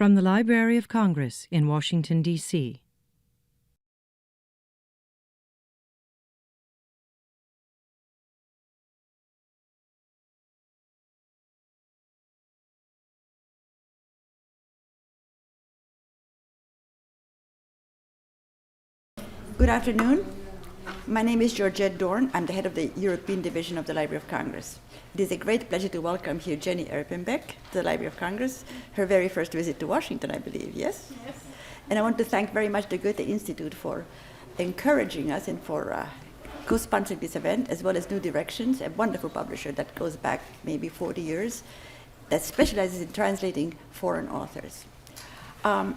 From the Library of Congress in Washington, D.C. Good afternoon. My name is Georgette Dorn. I'm the head of the European Division of the Library of Congress. It is a great pleasure to welcome here Jenny Erpenbeck to the Library of Congress, her very first visit to Washington, I believe, yes? Yes. And I want to thank very much the Goethe Institute for encouraging us and for co-sponsoring this event, as well as New Directions, a wonderful publisher that goes back maybe 40 years, that specializes in translating foreign authors.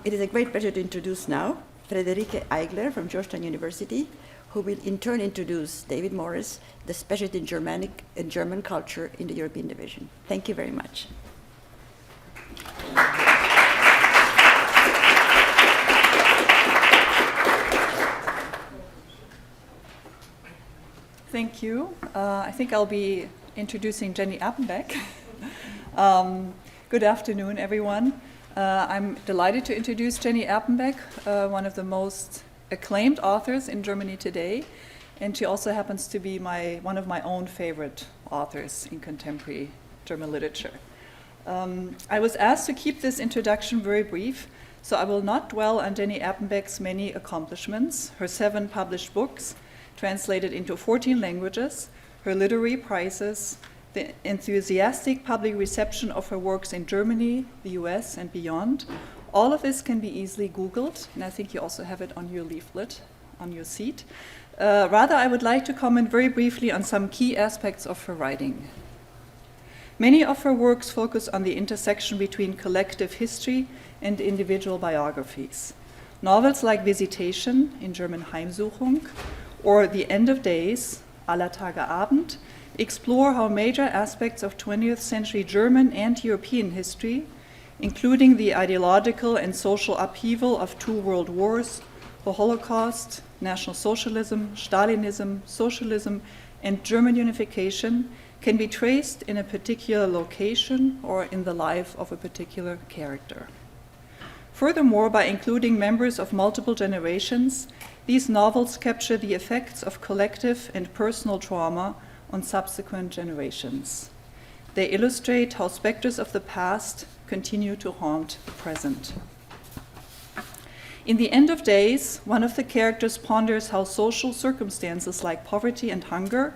It is a great pleasure to introduce now Friederike Eigler from Georgetown University, who will in turn introduce David Morris, the specialist in Germanic and German culture in the European Division. Thank you very much. Thank you. I think I'll be introducing Jenny Erpenbeck. Good afternoon, everyone. I'm delighted to introduce Jenny Erpenbeck, one of the most acclaimed authors in Germany today, and she also happens to be one of my own favorite authors in contemporary German literature. I was asked to keep this introduction very brief, so I will not dwell on Jenny Erpenbeck's many accomplishments, her 7 published books, translated into 14 languages, her literary prizes, the enthusiastic public reception of her works in Germany, the US, and beyond. All of this can be easily Googled, and I think you also have it on your leaflet, on your seat. Rather, I would like to comment very briefly on some key aspects of her writing. Many of her works focus on the intersection between collective history and individual biographies. Novels like Visitation, in German Heimsuchung, or The End of Days, Aller Tage Abend, explore how major aspects of 20th century German and European history, including the ideological and social upheaval of 2 world wars, the Holocaust, National Socialism, Stalinism, socialism, and German unification, can be traced in a particular location or in the life of a particular character. Furthermore, by including members of multiple generations, these novels capture the effects of collective and personal trauma on subsequent generations. They illustrate how specters of the past continue to haunt the present. In The End of Days, one of the characters ponders how social circumstances like poverty and hunger,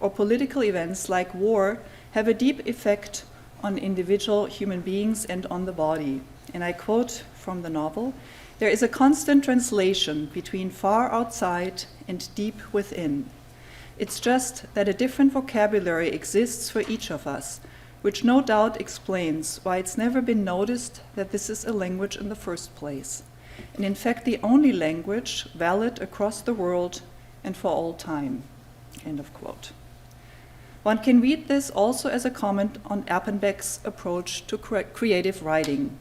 or political events like war, have a deep effect on individual human beings and on the body. And I quote from the novel, "There is a constant translation between far outside and deep within. It's just that a different vocabulary exists for each of us, which no doubt explains why it's never been noticed that this is a language in the first place, and in fact the only language valid across the world and for all time." End of quote. One can read this also as a comment on Erpenbeck's approach to creative writing.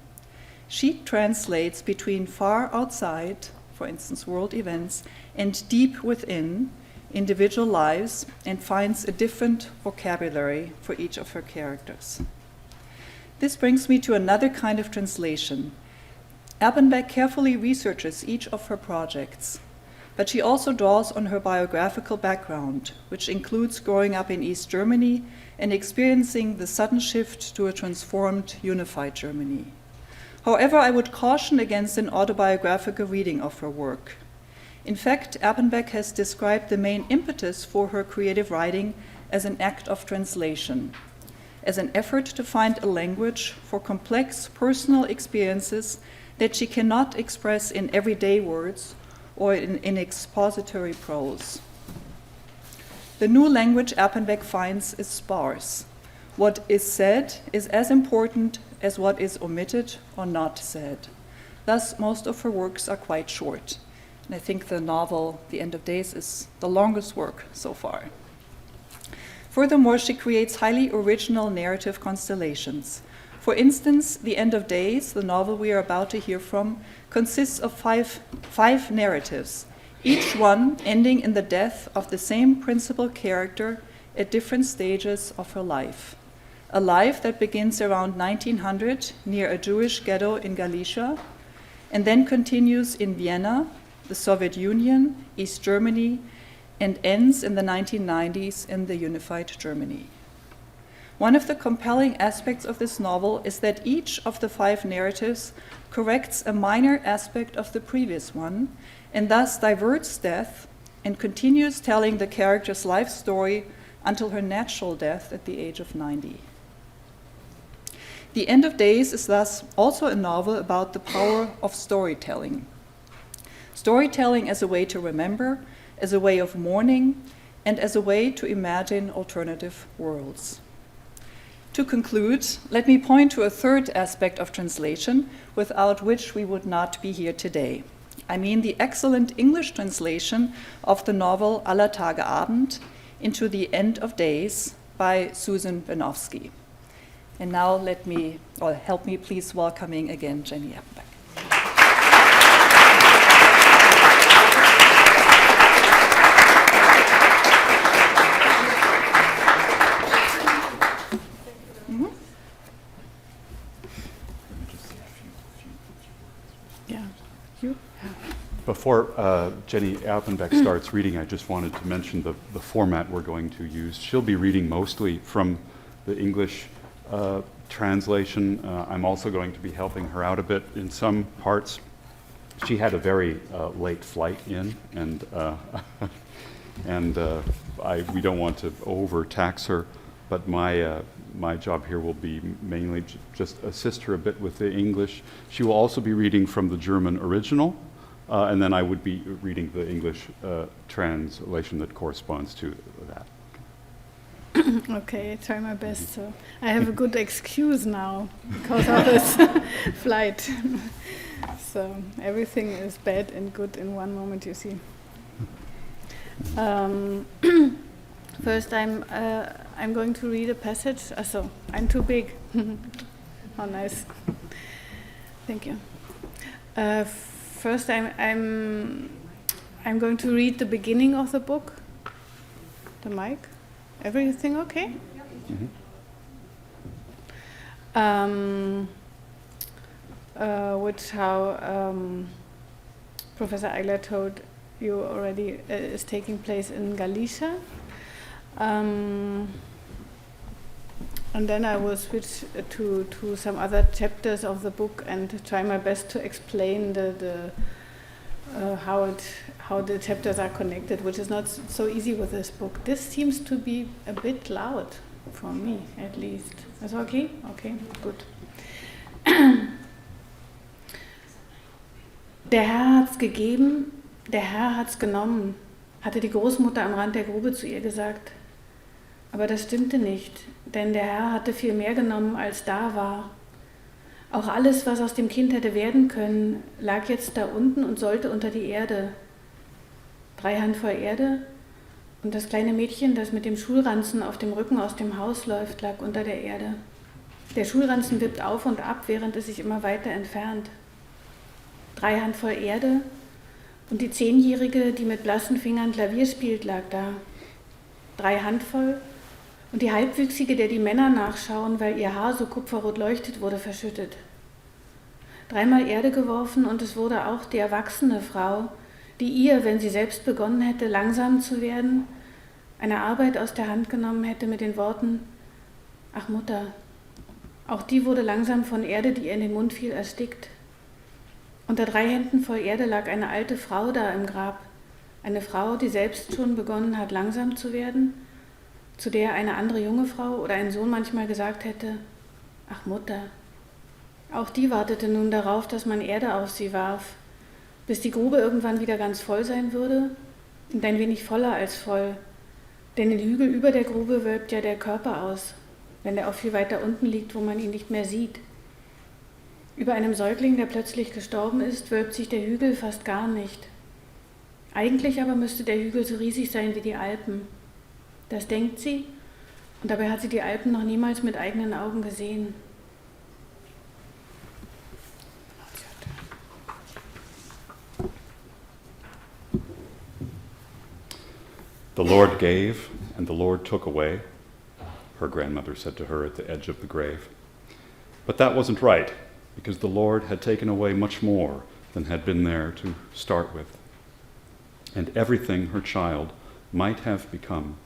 She translates between far outside, for instance world events, and deep within, individual lives, and finds a different vocabulary for each of her characters. This brings me to another kind of translation. Erpenbeck carefully researches each of her projects, but she also draws on her biographical background, which includes growing up in East Germany and experiencing the sudden shift to a transformed, unified Germany. However, I would caution against an autobiographical reading of her work. In fact, Erpenbeck has described the main impetus for her creative writing as an act of translation, as an effort to find a language for complex personal experiences that she cannot express in everyday words or in expository prose. The new language Erpenbeck finds is sparse. What is said is as important as what is omitted or not said. Thus, most of her works are quite short. And I think the novel, The End of Days, is the longest work so far. Furthermore, she creates highly original narrative constellations. For instance, The End of Days, the novel we are about to hear from, consists of five narratives, each one ending in the death of the same principal character at different stages of her life. a life that begins around 1900 near a Jewish ghetto in Galicia, and then continues in Vienna, the Soviet Union, East Germany, and ends in the 1990s in the unified Germany. One of the compelling aspects of this novel is that each of the 5 narratives corrects a minor aspect of the previous one, and thus diverts death and continues telling the character's life story until her natural death at the age of 90. The End of Days is thus also a novel about the power of storytelling. Storytelling as a way to remember, as a way of mourning, and as a way to imagine alternative worlds. To conclude, let me point to a third aspect of translation without which we would not be here today. I mean the excellent English translation of the novel Aller Tage Abend into The End of Days by Susan Benowski. And now help me please welcoming again Jenny Erpenbeck. Before Jenny Erpenbeck starts reading, I just wanted to mention the format we're going to use. She'll be reading mostly from the English translation. I'm also going to be helping her out a bit in some parts. She had a very late flight in, and we don't want to overtax her, but my job here will be mainly just assist her a bit with the English. She will also be reading from the German original, and then I would be reading the English translation that corresponds to that. Okay, I try my best. So I have a good excuse now because of this flight. So everything is bad and good in one moment, you see. First, I'm going to read a passage. So I'm too big. How nice. Thank you. First, I'm going to read the beginning of the book. The mic. Everything okay? Mm-hmm. Which how Professor Eigler told you already is taking place in Galicia. And then I will switch to some other chapters of the book and try my best to explain how the chapters are connected, which is not so easy with this book. This seems to be a bit loud, for me at least. Is it okay? Okay, good. Der Herr hat's gegeben, der Herr hat's genommen, hatte die Großmutter am Rand der Grube zu ihr gesagt. Aber das stimmte nicht, denn der Herr hatte viel mehr genommen, als da war. Auch alles, was aus dem Kind hätte werden können, lag jetzt da unten und sollte unter die Erde. 3 Handvoll Erde und das kleine Mädchen, das mit dem Schulranzen auf dem Rücken aus dem Haus läuft, lag unter der Erde. Der Schulranzen wippt auf und ab, während es sich immer weiter entfernt. 3 Handvoll Erde und die 10-Jährige, die mit blassen Fingern Klavier spielt, lag da. 3 Handvoll und die Halbwüchsige, der die Männer nachschauen, weil ihr Haar so kupferrot leuchtet, wurde verschüttet. 3-mal Erde geworfen und es wurde auch die erwachsene Frau, die ihr, wenn sie selbst begonnen hätte, langsam zu werden, eine Arbeit aus der Hand genommen hätte mit den Worten: Ach Mutter, auch die wurde langsam von Erde, die ihr in den Mund fiel, erstickt. Unter 3 Händen voll Erde lag eine alte Frau da im Grab, eine Frau, die selbst schon begonnen hat, langsam zu werden, zu der eine andere junge Frau oder ein Sohn manchmal gesagt hätte: Ach Mutter. Auch die wartete nun darauf, dass man Erde auf sie warf, bis die Grube irgendwann wieder ganz voll sein würde und ein wenig voller als voll, denn den Hügel über der Grube wölbt ja der Körper aus, wenn er auch viel weiter unten liegt, wo man ihn nicht mehr sieht. Über einem Säugling, der plötzlich gestorben ist, wölbt sich der Hügel fast gar nicht. Eigentlich aber müsste der Hügel so riesig sein wie die Alpen. Das denkt sie, und dabei hat sie die Alpen noch niemals mit eigenen Augen gesehen. The Lord gave, and the Lord took away. her grandmother said to her at the edge of the grave. But that wasn't right, because the Lord had taken away much more than had been there to start with. And everything her child might have become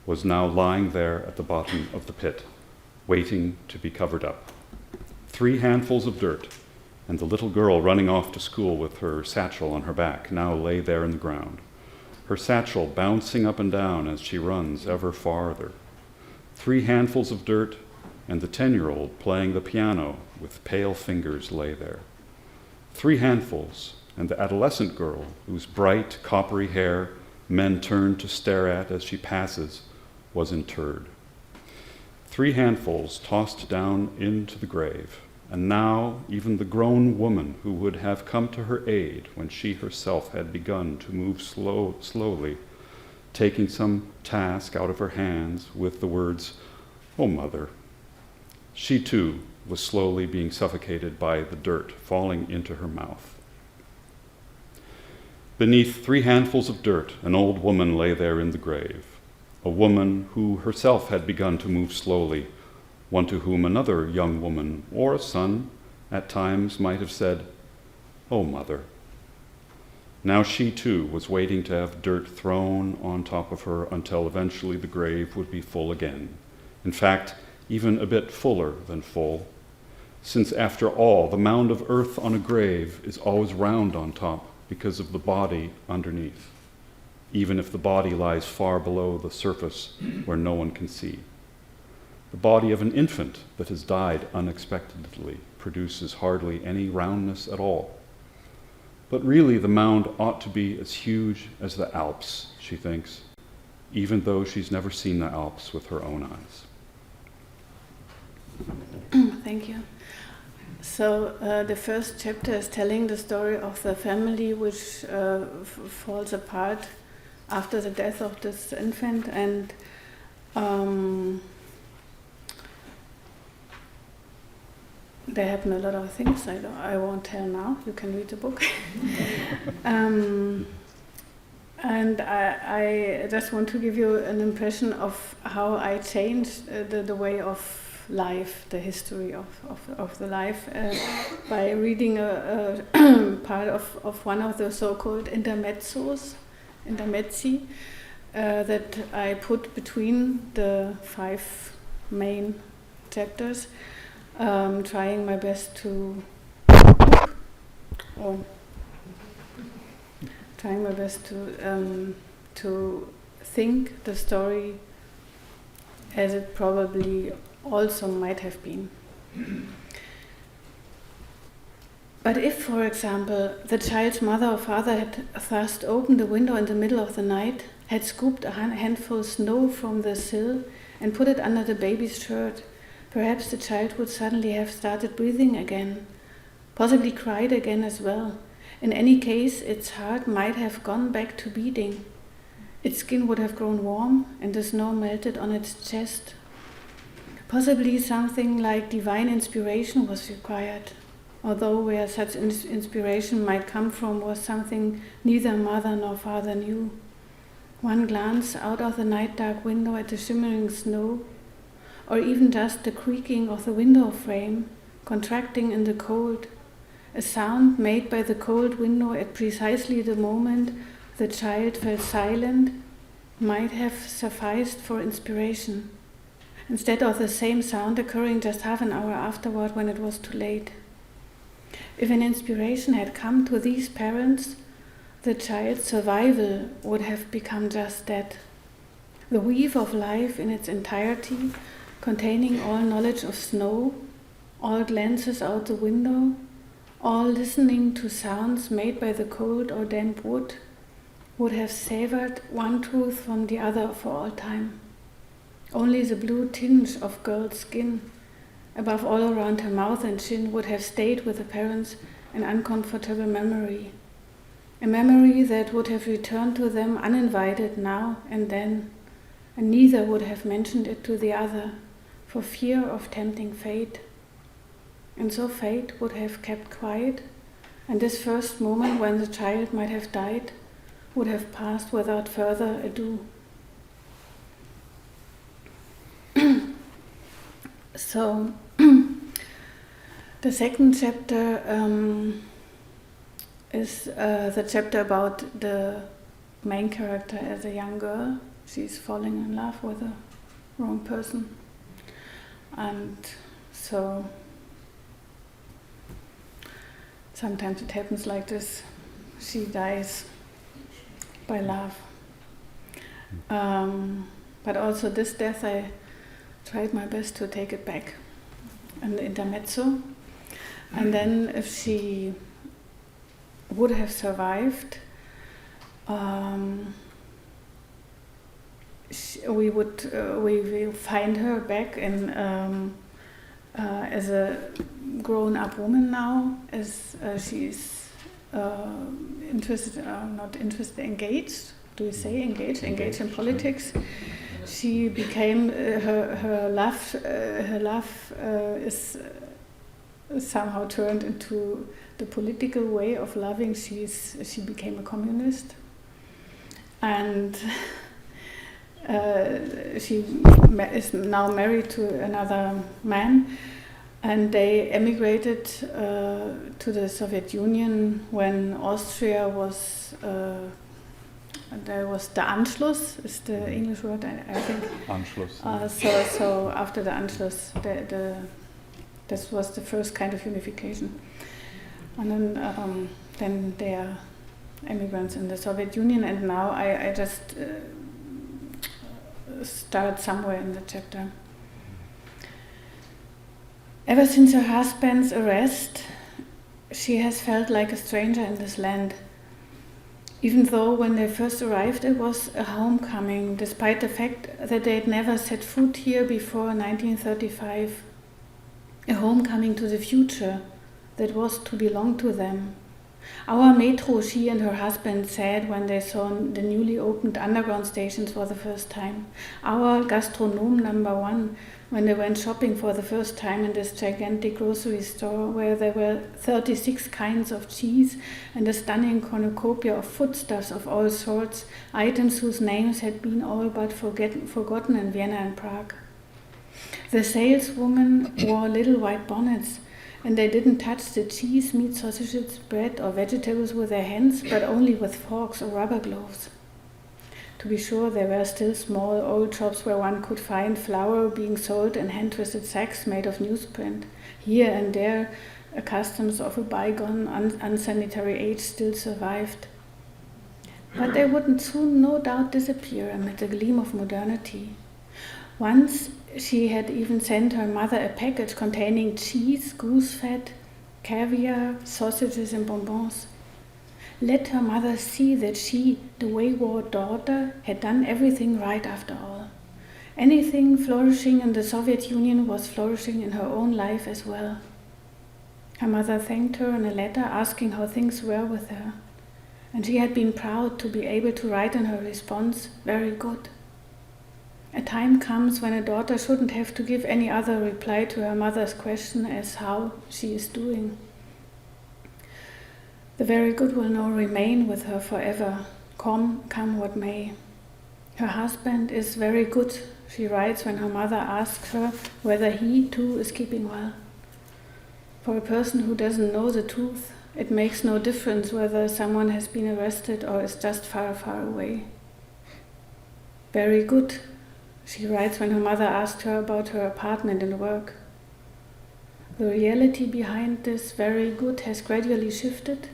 was now lying there at the bottom of the pit, waiting to be covered up. 3 handfuls of dirt, and the little girl running off to school with her satchel on her back now lay there in the ground, her satchel bouncing up and down as she runs ever farther. 3 handfuls of dirt, and the 10-year-old playing the piano with pale fingers lay there. 3 handfuls, and the adolescent girl whose bright, coppery hair men turn to stare at as she passes was interred. 3 handfuls tossed down into the grave, and now even the grown woman who would have come to her aid when she herself had begun to move slowly, taking some task out of her hands with the words, "Oh, Mother." She too was slowly being suffocated by the dirt falling into her mouth. Beneath 3 handfuls of dirt, an old woman lay there in the grave, a woman who herself had begun to move slowly, one to whom another young woman or a son at times might have said, "Oh, Mother." Now she too was waiting to have dirt thrown on top of her until eventually the grave would be full again. In fact, even a bit fuller than full, since after all, the mound of earth on a grave is always round on top because of the body underneath, even if the body lies far below the surface where no one can see. The body of an infant that has died unexpectedly produces hardly any roundness at all. But really, the mound ought to be as huge as the Alps, she thinks, even though she's never seen the Alps with her own eyes. Thank you. So the first chapter is telling the story of the family which falls apart after the death of this infant, and there happen a lot of things I won't tell now. You can read the book. And I just want to give you an impression of how I changed the way of life, the history of the life, by reading a part of one of the so-called intermezzi, that I put between the 5 main chapters, trying my best to think the story as it probably also might have been. But if, for example, the child's mother or father had thrust open the window in the middle of the night, had scooped a handful of snow from the sill and put it under the baby's shirt, perhaps the child would suddenly have started breathing again, possibly cried again as well. In any case, its heart might have gone back to beating. Its skin would have grown warm and the snow melted on its chest. Possibly something like divine inspiration was required, although where such inspiration might come from was something neither mother nor father knew. One glance out of the night-dark window at the shimmering snow, or even just the creaking of the window frame, contracting in the cold, a sound made by the cold window at precisely the moment the child fell silent, might have sufficed for inspiration, instead of the same sound occurring just half an hour afterward when it was too late. If an inspiration had come to these parents, the child's survival would have become just that. The weave of life in its entirety, containing all knowledge of snow, all glances out the window, all listening to sounds made by the cold or damp wood, would have savored one truth from the other for all time. Only the blue tinge of girl's skin, above all around her mouth and chin, would have stayed with the parents an uncomfortable memory. A memory that would have returned to them uninvited now and then, and neither would have mentioned it to the other, for fear of tempting fate. And so fate would have kept quiet, and this first moment when the child might have died would have passed without further ado. So the second chapter is the chapter about the main character as a young girl. She's falling in love with the wrong person. And so sometimes it happens like this. She dies by love. But also this death, I tried my best to take it back. An intermezzo. And then if she would have survived, we will find her back in as a grown-up woman now, as she's engaged. Do you say engaged? Engaged in politics. She became her love is somehow turned into the political way of loving. She became a communist, and she is now married to another man, and they emigrated to the Soviet Union when Austria was. There was the Anschluss, is the English word, I think. Anschluss. So after the Anschluss, this was the first kind of unification. And then they are immigrants in the Soviet Union, and now I just start somewhere in the chapter. Ever since her husband's arrest, she has felt like a stranger in this land. Even though when they first arrived it was a homecoming, despite the fact that they had never set foot here before 1935. A homecoming to the future that was to belong to them. Our metro, she and her husband said when they saw the newly opened underground stations for the first time. Our gastronome number one, when they went shopping for the first time in this gigantic grocery store where there were 36 kinds of cheese and a stunning cornucopia of foodstuffs of all sorts, items whose names had been all but forgotten in Vienna and Prague. The saleswomen wore little white bonnets, and they didn't touch the cheese, meat, sausages, bread or vegetables with their hands, but only with forks or rubber gloves. To be sure, there were still small old shops where one could find flour being sold in hand-twisted sacks made of newsprint. Here and there, customs of a bygone, unsanitary age still survived. But they would soon no doubt disappear amid the gleam of modernity. Once she had even sent her mother a package containing cheese, goose fat, caviar, sausages and bonbons. Let her mother see that she, the wayward daughter, had done everything right after all. Anything flourishing in the Soviet Union was flourishing in her own life as well. Her mother thanked her in a letter asking how things were with her, and she had been proud to be able to write in her response, "Very good." A time comes when a daughter shouldn't have to give any other reply to her mother's question as how she is doing. The very good will now remain with her forever, come what may. Her husband is very good, she writes when her mother asks her whether he too is keeping well. For a person who doesn't know the truth, it makes no difference whether someone has been arrested or is just far, far away. Very good, she writes when her mother asked her about her apartment and work. The reality behind this very good has gradually shifted,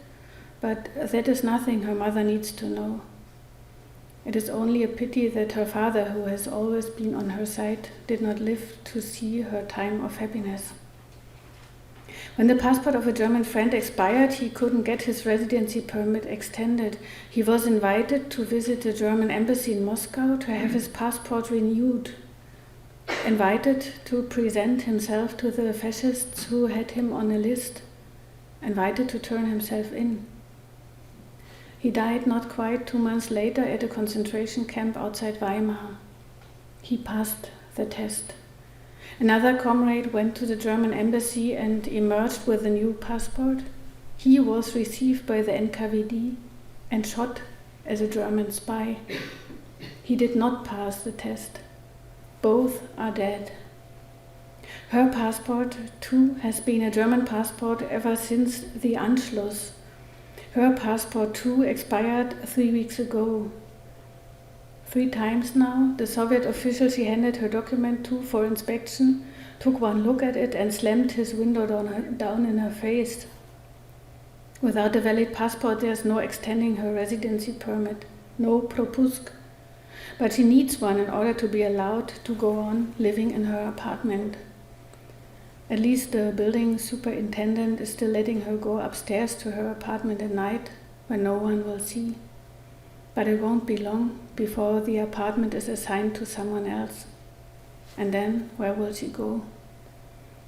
but that is nothing her mother needs to know. It is only a pity that her father, who has always been on her side, did not live to see her time of happiness. When the passport of a German friend expired, he couldn't get his residency permit extended. He was invited to visit the German embassy in Moscow to have his passport renewed. Invited to present himself to the fascists who had him on a list. Invited to turn himself in. He died not quite 2 months later at a concentration camp outside Weimar. He passed the test. Another comrade went to the German embassy and emerged with a new passport. He was received by the NKVD and shot as a German spy. He did not pass the test. Both are dead. Her passport, too, has been a German passport ever since the Anschluss. Her passport, too, expired 3 weeks ago. 3 times now, the Soviet official she handed her document to for inspection took one look at it and slammed his window down in her face. Without a valid passport, there's no extending her residency permit, no propusk. But she needs one in order to be allowed to go on living in her apartment. At least the building superintendent is still letting her go upstairs to her apartment at night when no one will see. But it won't be long before the apartment is assigned to someone else. And then, where will she go?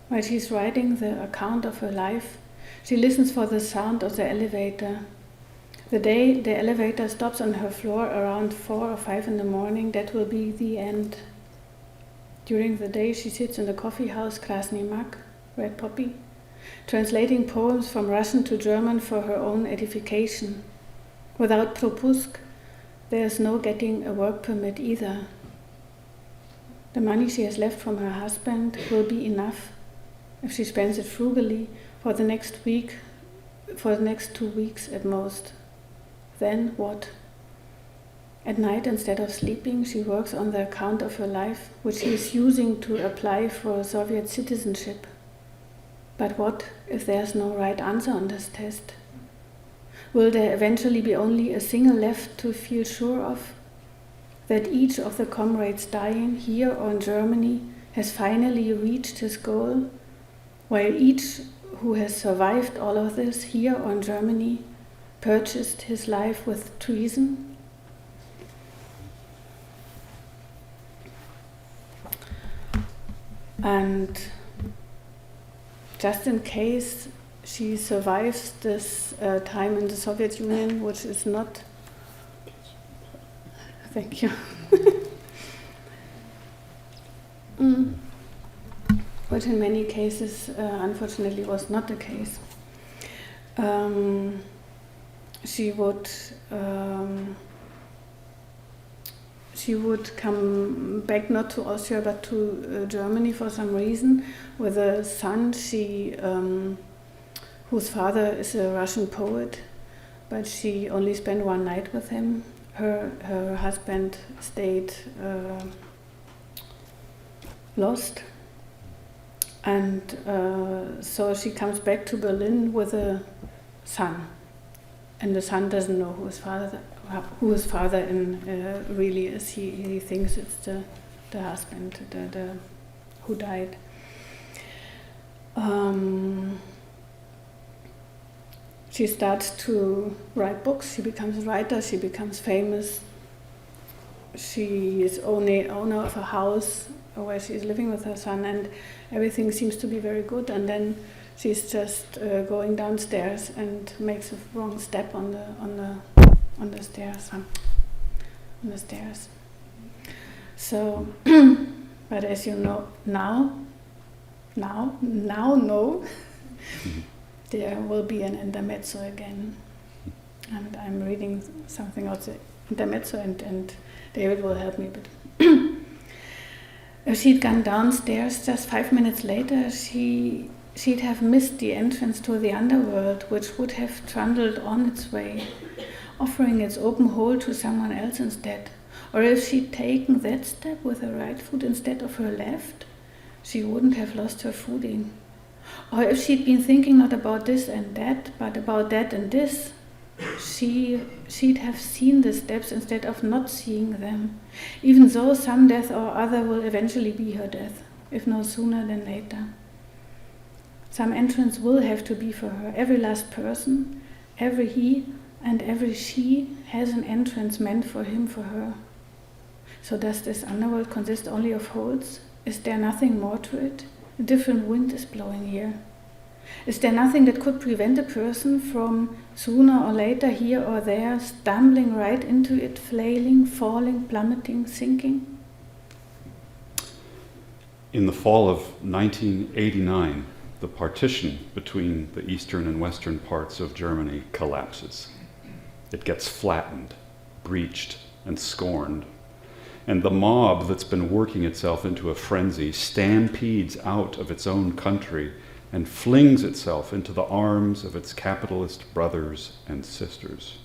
While she's writing the account of her life, she listens for the sound of the elevator. The day the elevator stops on her floor around 4 or 5 in the morning, that will be the end. During the day, she sits in the coffee house Krasny Mak, Red Poppy, translating poems from Russian to German for her own edification. Without propusk, there's no getting a work permit either. The money she has left from her husband will be enough if she spends it frugally for the next 2 weeks at most. Then what? At night, instead of sleeping, she works on the account of her life, which she is using to apply for Soviet citizenship. But what if there's no right answer on this test? Will there eventually be only a single left to feel sure of? That each of the comrades dying here or in Germany has finally reached his goal, while each who has survived all of this here or in Germany purchased his life with treason? And just in case she survives this time in the Soviet Union, which is not... Thank you. Which in many cases, unfortunately, was not the case. She would come back not to Austria but to Germany for some reason with a son whose father is a Russian poet, but she only spent 1 night with him. Her husband stayed lost, and so she comes back to Berlin with a son, and the son doesn't know who his father really is. He thinks it's the husband who died. She starts to write books. She becomes a writer. She becomes famous. She is owner of a house where she is living with her son, and everything seems to be very good. And then she's just going downstairs and makes a wrong step on the stairs. So, but as you know now know, there will be an intermezzo again, and I'm reading something out the intermezzo, and David will help me. But if she'd gone downstairs just 5 minutes later, she'd have missed the entrance to the underworld, which would have trundled on its way, offering its open hole to someone else instead. Or if she'd taken that step with her right foot instead of her left, she wouldn't have lost her footing. Or if she'd been thinking not about this and that, but about that and this, she'd have seen the steps instead of not seeing them, even though some death or other will eventually be her death, if no sooner than later. Some entrance will have to be for her. Every last person, every he and every she has an entrance meant for him, for her. So does this underworld consist only of holes? Is there nothing more to it? A different wind is blowing here. Is there nothing that could prevent a person from sooner or later, here or there, stumbling right into it, flailing, falling, plummeting, sinking? In the fall of 1989, the partition between the eastern and western parts of Germany collapses. It gets flattened, breached, and scorned. and the mob that's been working itself into a frenzy stampedes out of its own country and flings itself into the arms of its capitalist brothers and sisters.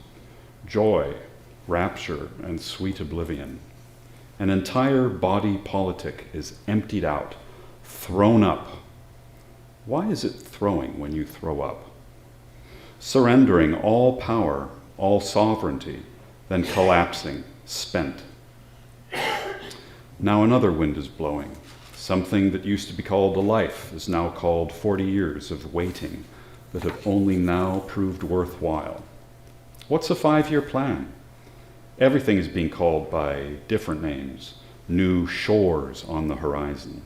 Joy, rapture, and sweet oblivion. An entire body politic is emptied out, thrown up. Why is it throwing when you throw up? Surrendering all power, all sovereignty, then collapsing, spent. Now another wind is blowing. Something that used to be called a life is now called 40 years of waiting that have only now proved worthwhile. What's a 5-year plan? Everything is being called by different names, new shores on the horizon.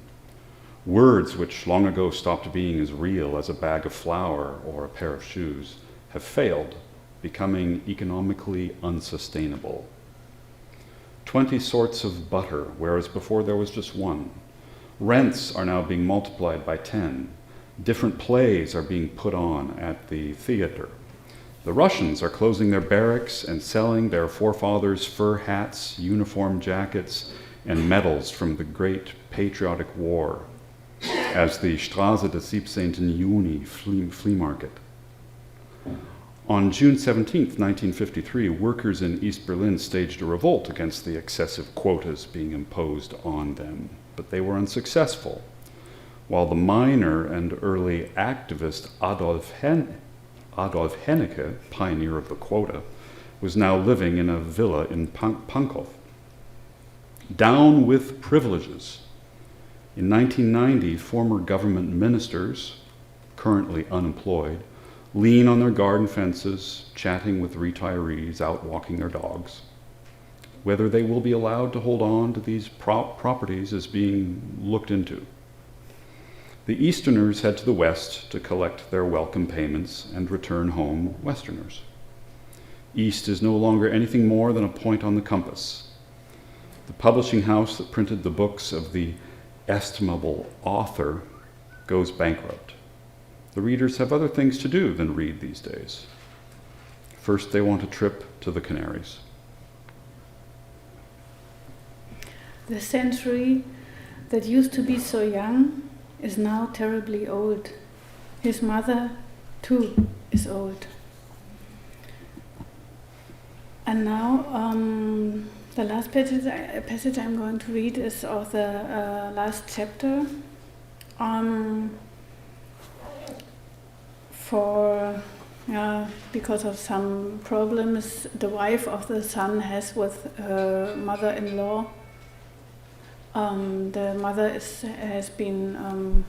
Words which long ago stopped being as real as a bag of flour or a pair of shoes have failed, becoming economically unsustainable. 20 sorts of butter, whereas before there was just one. Rents are now being multiplied by 10. Different plays are being put on at the theater. The Russians are closing their barracks and selling their forefathers' fur hats, uniform jackets, and medals from the Great Patriotic War as the Straße des 17. Juni flea market. On June 17, 1953, workers in East Berlin staged a revolt against the excessive quotas being imposed on them, but they were unsuccessful. While the miner and early activist Adolf Hennecke, pioneer of the quota, was now living in a villa in Pankow. Down with privileges. In 1990, former government ministers, currently unemployed, lean on their garden fences, chatting with retirees out walking their dogs. Whether they will be allowed to hold on to these properties is being looked into. The Easterners head to the West to collect their welcome payments and return home Westerners. East is no longer anything more than a point on the compass. The publishing house that printed the books of the estimable author goes bankrupt. The readers have other things to do than read these days. First, they want a trip to the Canaries. The century that used to be so young is now terribly old. His mother, too, is old. And now, the last passage I'm going to read is of the last chapter. Because of some problems the wife of the son has with her mother-in-law, the mother has been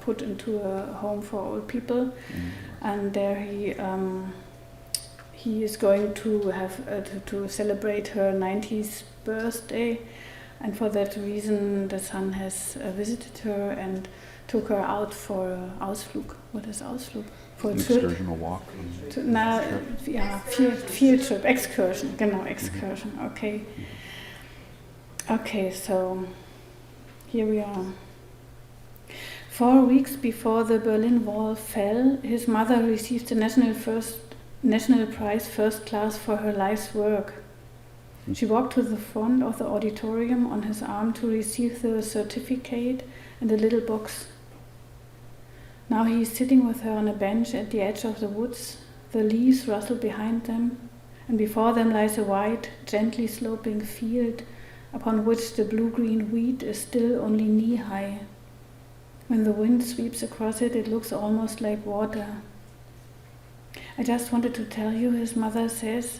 put into a home for old people, and there he is going to have to celebrate her 90th birthday, and for that reason the son has visited her and took her out for an Ausflug. What is Ausflug? For an excursional walk. Field trip, excursion. Genau, excursion. Okay. Okay, so here we are. 4 weeks before the Berlin Wall fell, his mother received the National Prize First Class for her life's work. She walked to the front of the auditorium on his arm to receive the certificate and the little box. Now he is sitting with her on a bench at the edge of the woods. The leaves rustle behind them, and before them lies a wide, gently sloping field upon which the blue-green wheat is still only knee-high. When the wind sweeps across it, it looks almost like water. I just wanted to tell you, his mother says,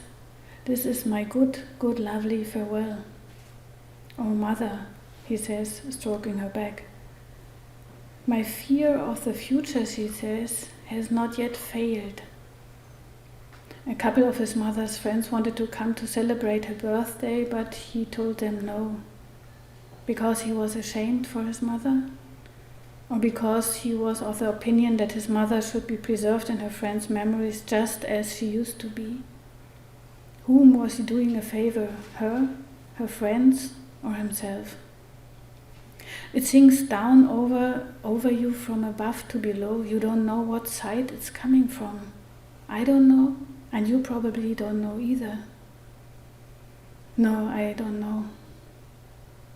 this is my good, lovely farewell. Oh, mother, he says, stroking her back. My fear of the future, she says, has not yet failed. A couple of his mother's friends wanted to come to celebrate her birthday, but he told them no. Because he was ashamed for his mother? Or because he was of the opinion that his mother should be preserved in her friends' memories just as she used to be? Whom was he doing a favor, her friends, or himself? It sinks down over you from above to below. You don't know what side it's coming from. I don't know, and you probably don't know either. No, I don't know.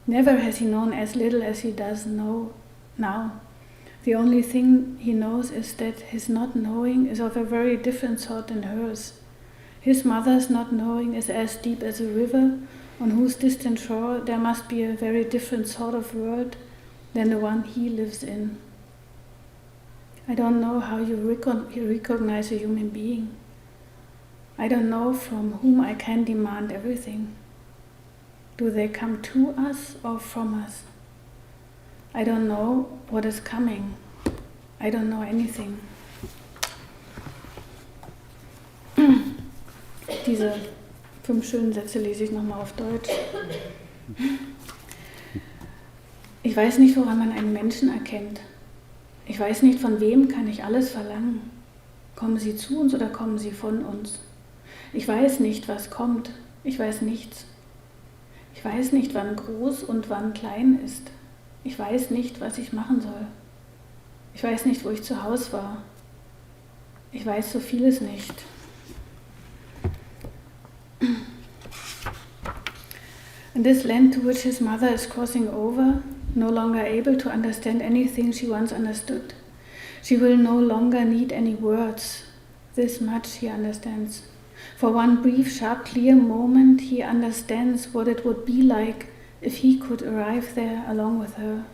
Never has he known as little as he does know now. The only thing he knows is that his not knowing is of a very different sort than hers. His mother's not knowing is as deep as a river, on whose distant shore there must be a very different sort of world than the one he lives in. I don't know how you recognize a human being. I don't know from whom I can demand everything. Do they come to us or from us? I don't know what is coming. I don't know anything. Diese 5 schönen Sätze lese ich nochmal auf Deutsch. Ich weiß nicht, woran man einen Menschen erkennt. Ich weiß nicht, von wem kann ich alles verlangen. Kommen sie zu uns oder kommen sie von uns? Ich weiß nicht, was kommt. Ich weiß nichts. Ich weiß nicht, wann groß und wann klein ist. Ich weiß nicht, was ich machen soll. Ich weiß nicht, wo ich zu Hause war. Ich weiß so vieles nicht. In this land to which his mother is crossing over, no longer able to understand anything she once understood, she will no longer need any words. This much he understands. For one brief, sharp, clear moment, he understands what it would be like if he could arrive there along with her.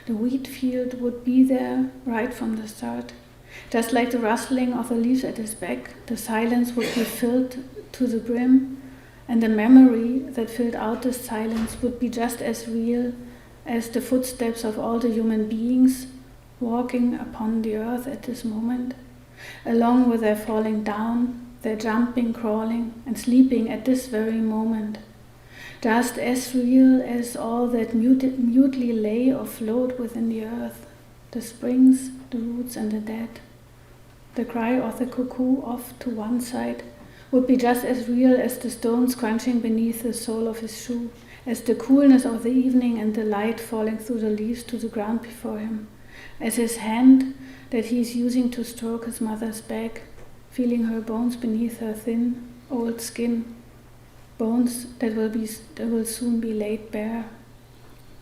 The wheat field would be there right from the start. Just like the rustling of the leaves at his back, the silence would be filled to the brim, and the memory that filled out the silence would be just as real as the footsteps of all the human beings walking upon the earth at this moment, along with their falling down, their jumping, crawling, and sleeping at this very moment, just as real as all that mutely lay or flowed within the earth, the springs, the roots, and the dead. The cry of the cuckoo off to one side would be just as real as the stones crunching beneath the sole of his shoe, as the coolness of the evening and the light falling through the leaves to the ground before him, as his hand that he is using to stroke his mother's back, feeling her bones beneath her thin, old skin, bones that will soon be laid bare.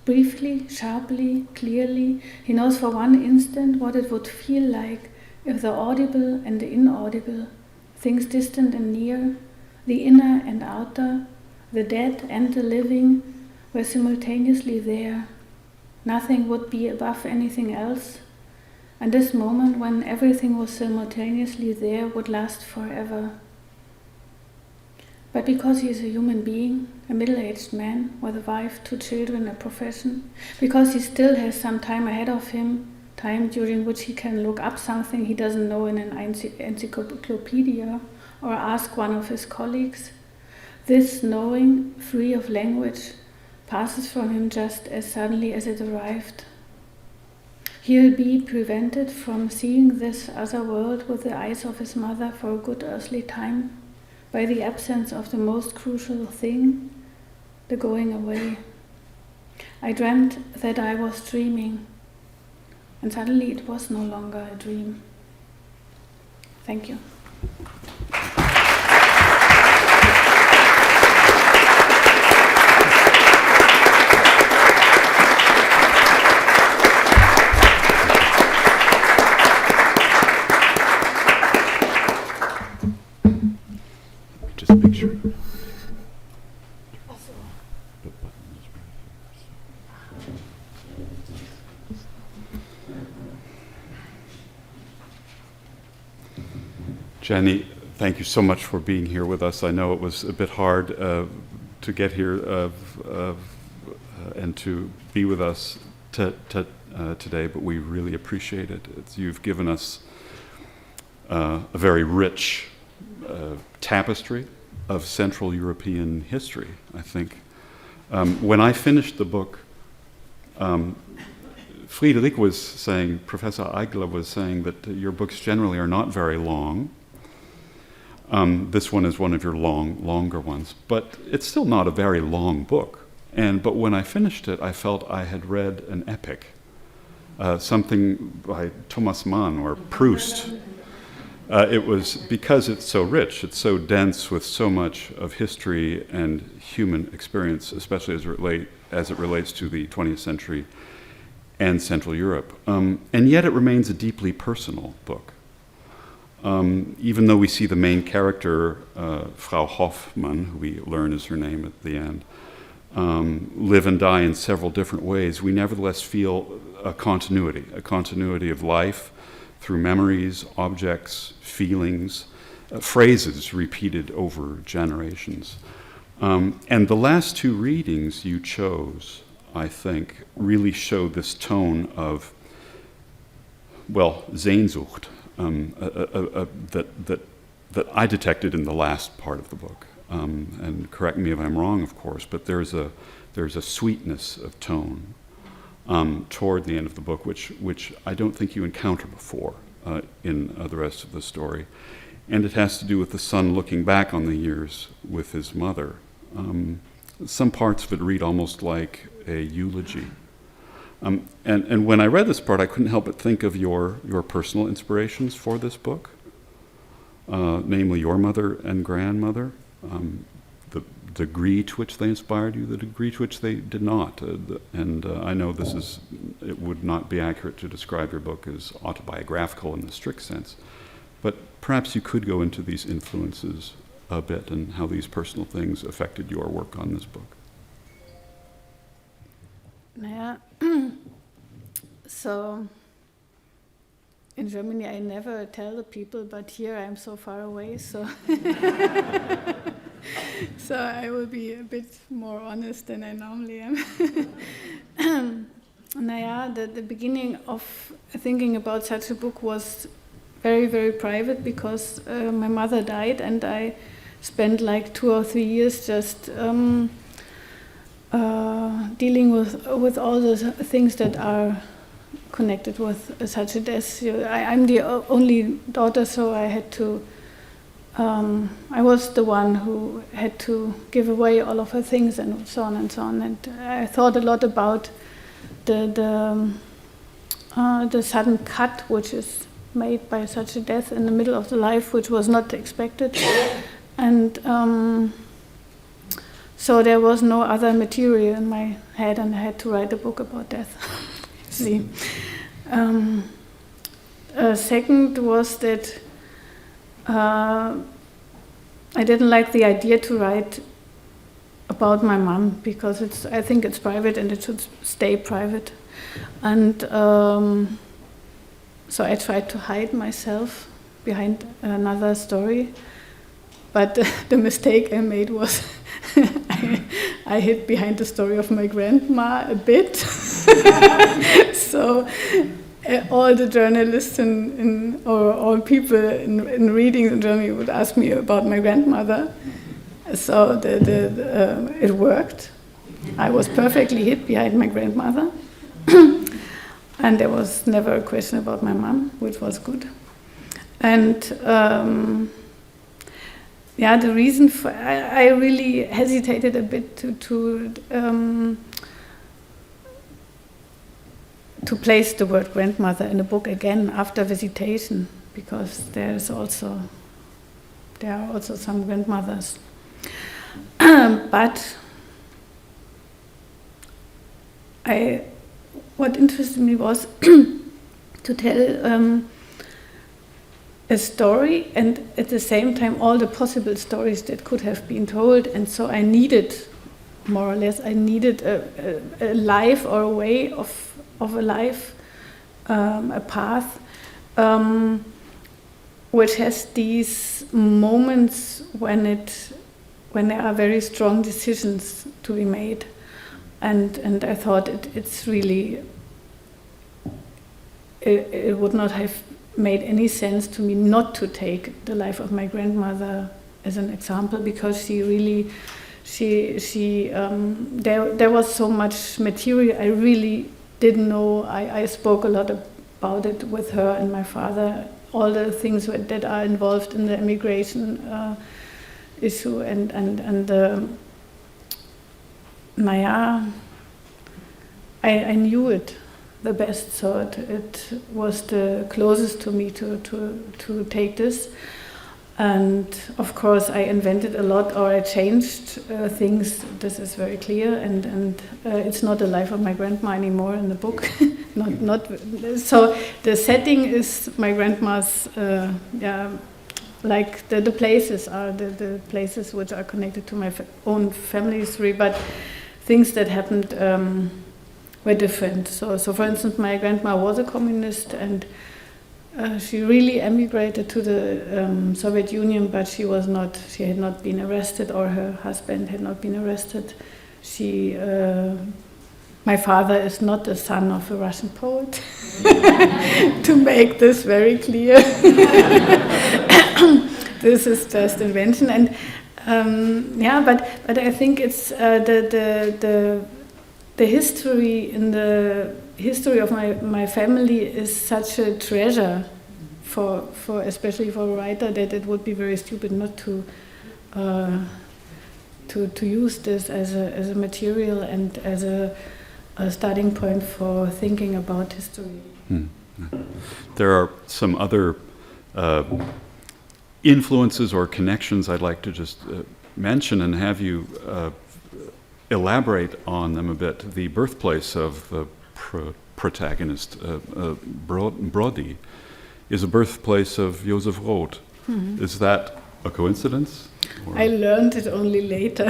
Briefly, sharply, clearly, he knows for one instant what it would feel like if the audible and the inaudible, things distant and near, the inner and outer, the dead and the living, were simultaneously there. Nothing would be above anything else, and this moment when everything was simultaneously there would last forever. But because he is a human being, a middle-aged man with a wife, 2 children, a profession, because he still has some time ahead of him, time during which he can look up something he doesn't know in an encyclopedia or ask one of his colleagues, this knowing, free of language, passes from him just as suddenly as it arrived. He'll be prevented from seeing this other world with the eyes of his mother for a good earthly time by the absence of the most crucial thing, the going away. I dreamt that I was dreaming, and suddenly it was no longer a dream. Thank you. Just make sure. Jenny, thank you so much for being here with us. I know it was a bit hard to get here and to be with us today, but we really appreciate it. You've given us a very rich tapestry of Central European history, I think. When I finished the book, Friederike was saying, Professor Eigler was saying that your books generally are not very long. This one is one of your longer ones, but it's still not a very long book. But when I finished it, I felt I had read an epic, something by Thomas Mann or Proust. It was because it's so rich, it's so dense with so much of history and human experience, especially as it relates to the 20th century and Central Europe. And yet it remains a deeply personal book. Even though we see the main character, Frau Hoffmann, who we learn is her name at the end, live and die in several different ways, we nevertheless feel a continuity of life through memories, objects, feelings, phrases repeated over generations. And the last two readings you chose, I think, really show this tone of, well, Sehnsucht that I detected in the last part of the book. And correct me if I'm wrong, of course, but there's a sweetness of tone toward the end of the book, which I don't think you encounter before in the rest of the story. And it has to do with the son looking back on the years with his mother. Some parts of it read almost like a eulogy. And when I read this part, I couldn't help but think of your personal inspirations for this book, namely your mother and grandmother, the degree to which they inspired you, the degree to which they did not. And I know it would not be accurate to describe your book as autobiographical in the strict sense, but perhaps you could go into these influences a bit and how these personal things affected your work on this book. Naja, so in Germany I never tell the people, but here I'm so far away, so so I will be a bit more honest than I normally am. Naja, the beginning of thinking about such a book was very, very private because my mother died and I spent like 2 or 3 years just dealing with all the things that are connected with such a death. I'm the only daughter, so I had to. I was the one who had to give away all of her things and so on and so on. And I thought a lot about the sudden cut, which is made by such a death in the middle of the life, which was not expected, and. So there was no other material in my head, and I had to write a book about death. See, second was that I didn't like the idea to write about my mom because I think it's private and it should stay private, and so I tried to hide myself behind another story, but the mistake I made was. I hid behind the story of my grandma a bit. So all the journalists or all people in reading in Germany would ask me about my grandmother. So it worked. I was perfectly hid behind my grandmother. And there was never a question about my mom, which was good. And yeah, the reason for I really hesitated a bit to place the word grandmother in the book again after visitation, because there are also some grandmothers. But what interested me was to tell a story, and at the same time all the possible stories that could have been told, and so I needed, more or less, a life or a way of a life, a path, which has these moments when there are very strong decisions to be made, and I thought it's really it would not have made any sense to me not to take the life of my grandmother as an example, because she really, there was so much material I really didn't know. I spoke a lot about it with her and my father, all the things that are involved in the immigration issue, and I knew it. the best, so it was the closest to me to take this. And of course I invented a lot, or I changed things, this is very clear, and it's not the life of my grandma anymore in the book. not so the setting is my grandma's, like the places are the places which are connected to my own family history, but things that happened were different. So for instance, my grandma was a communist, and she really emigrated to the Soviet Union, but she had not been arrested, or her husband had not been arrested. My father is not the son of a Russian poet, to make this very clear. This is just invention, and but I think it's the history in the history of my family is such a treasure for especially for a writer, that it would be very stupid not to use this as a material and as a starting point for thinking about history. There are some other influences or connections I'd like to just mention and have you elaborate on them a bit. The birthplace of the protagonist, Brody, is a birthplace of Josef Roth. Mm-hmm. Is that a coincidence? Or? I learned it only later.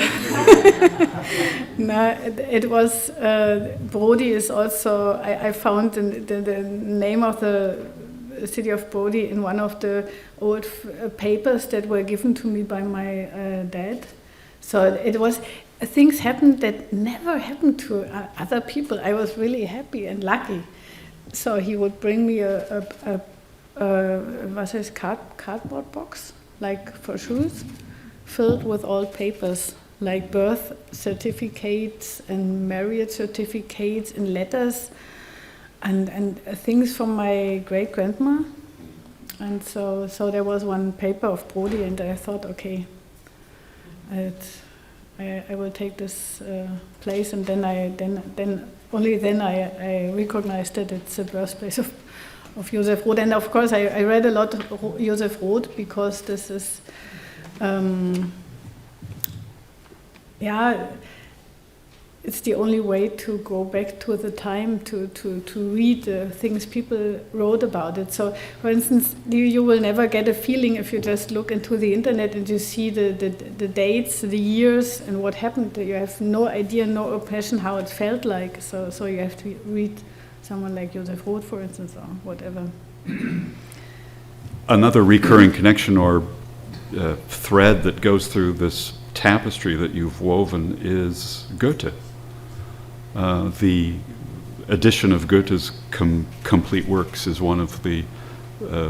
No, it was, Brody is also, I found the name of the city of Brody in one of the old papers that were given to me by my dad. So it was, things happened that never happened to other people. I was really happy and lucky. So he would bring me a cardboard box, like for shoes, filled with old papers, like birth certificates and marriage certificates and letters and things from my great-grandma. And so there was one paper of Brody, and I thought, okay, I will take this place, and then I recognized that it's the birthplace of Josef Roth. And of course I read a lot of Josef Roth, because this is it's the only way to go back to the time to read the things people wrote about it. So, for instance, you will never get a feeling if you just look into the internet and you see the dates, the years, and what happened. You have no idea, no impression how it felt like. So you have to read someone like Josef Roth, for instance, or whatever. Another recurring connection or thread that goes through this tapestry that you've woven is Goethe. The edition of Goethe's complete works is one of the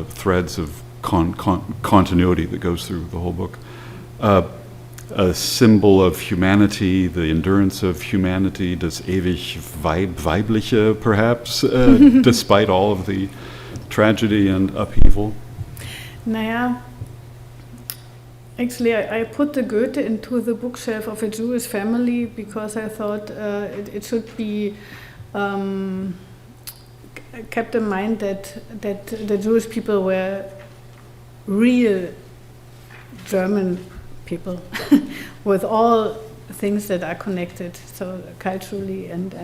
threads of continuity that goes through the whole book. A symbol of humanity, the endurance of humanity, das ewig Weibliche, perhaps, despite all of the tragedy and upheaval. Naja, actually, I put the Goethe into the bookshelf of a Jewish family because I thought it should be kept in mind that the Jewish people were real German people with all things that are connected, so culturally and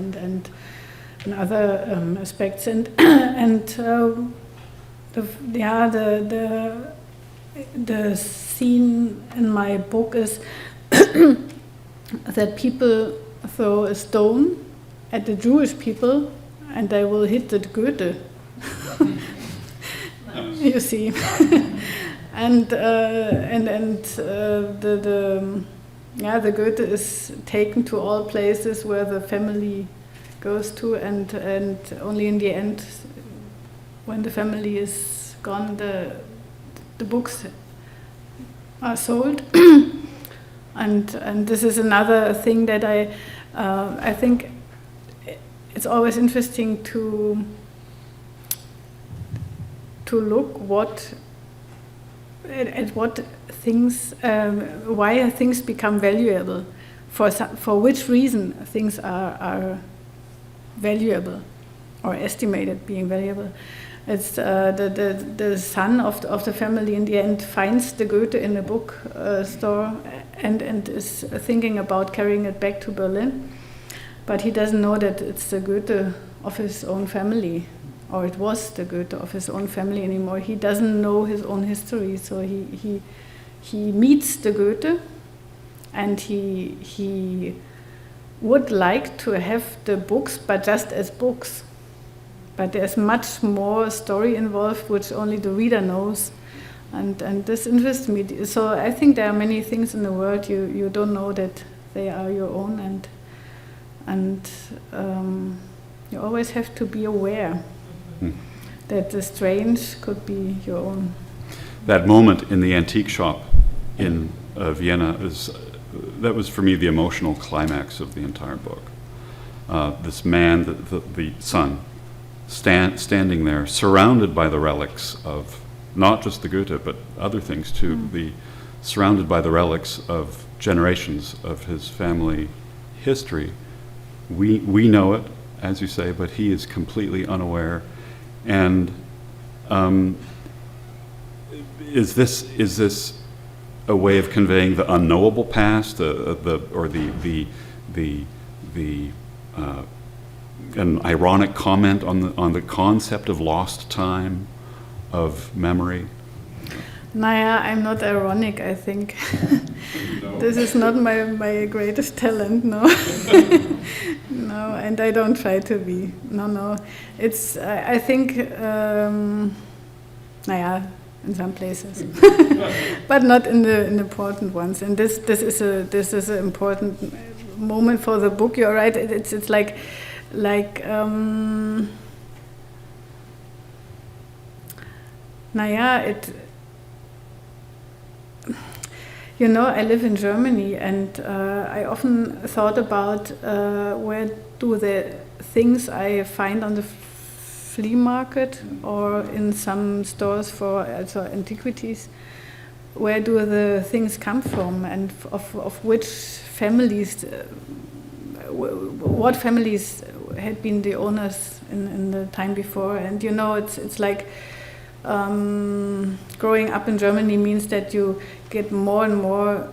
other aspects, and the scene in my book is that people throw a stone at the Jewish people and they will hit the Goethe. You see. and the Goethe is taken to all places where the family goes to, and only in the end, when the family is gone, the books are sold. and this is another thing that I think it's always interesting to look at what things, why things become valuable, for which reason things are valuable. or estimated being valuable. It's the son of the family in the end finds the Goethe in a book store and is thinking about carrying it back to Berlin, but he doesn't know that it's the Goethe of his own family, or it was the Goethe of his own family anymore. He doesn't know his own history, so he meets the Goethe, and he would like to have the books, but just as books. But there's much more story involved, which only the reader knows, and this interests me. So I think there are many things in the world you don't know that they are your own, and you always have to be aware that the strange could be your own. That moment in the antique shop in Vienna that was for me the emotional climax of the entire book. This man, the son, standing there, surrounded by the relics of not just the Goethe, but other things too, surrounded by the relics of generations of his family history. We know it, as you say, but he is completely unaware. And is this a way of conveying the unknowable past, an ironic comment on the concept of lost time, of memory? Naja, I'm not ironic, I think. This is not my greatest talent, no. No, and I don't try to be. No. It's, I think, naja, in some places, but not in the important ones. And this is an important moment for the book. You're right. It's like you know, I live in Germany, and I often thought about where do the things I find on the flea market or in some stores for antiquities, where do the things come from, and of which families, what families had been the owners in the time before. And you know, it's like growing up in Germany means that you get more and more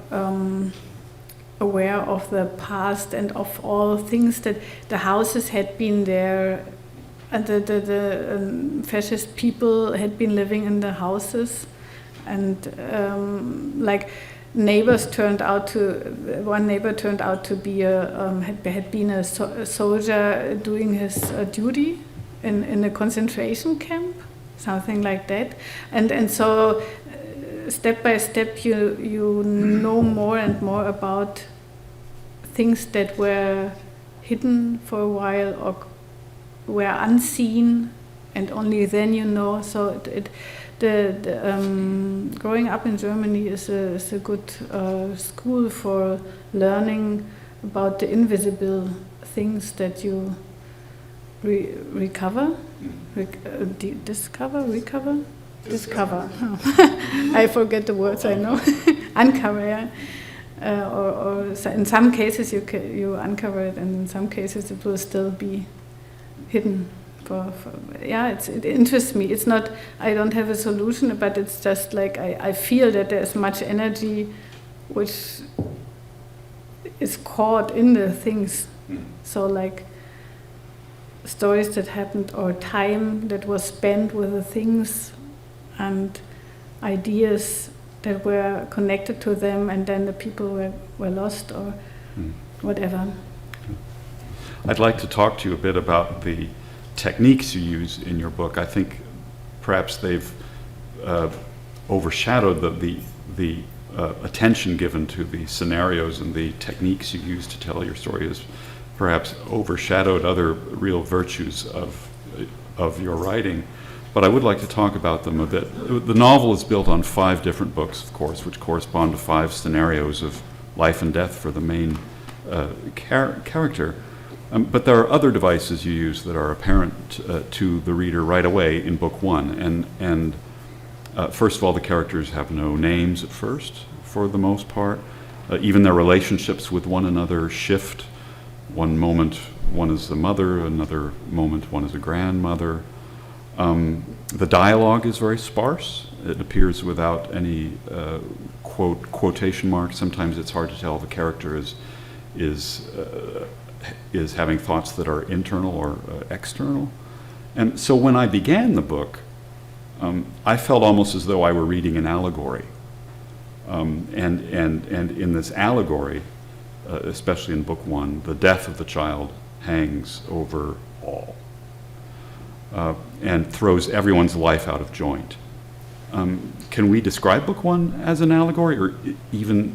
aware of the past and of all things that the houses had been there, and the fascist people had been living in the houses, and like neighbors turned out to, one neighbor turned out to be had been a soldier doing his duty in a concentration camp, something like that, and so step by step you know more and more about things that were hidden for a while or were unseen, and only then you know. So growing up in Germany is a good school for learning about the invisible things that you discover. I forget the words. I know. Uncover, yeah. Or in some cases you uncover it, and in some cases it will still be hidden. It interests me. It's not, I don't have a solution, but it's just like I feel that there's much energy which is caught in the things. So like stories that happened, or time that was spent with the things, and ideas that were connected to them, and then the people were lost or whatever. I'd like to talk to you a bit about the techniques you use in your book. I think perhaps they've overshadowed the attention given to the scenarios, and the techniques you use to tell your story has perhaps overshadowed other real virtues of your writing. But I would like to talk about them a bit. The novel is built on 5 different books, of course, which correspond to 5 scenarios of life and death for the main character. But there are other devices you use that are apparent to the reader right away in book 1. And first of all, the characters have no names at first, for the most part. Even their relationships with one another shift. One moment one is a mother, another moment one is a grandmother. The dialogue is very sparse. It appears without any quotation marks. Sometimes it's hard to tell if a character is having thoughts that are internal or external. And so when I began the book, I felt almost as though I were reading an allegory. And in this allegory, especially in book one, the death of the child hangs over all and throws everyone's life out of joint. Can we describe book one as an allegory, or even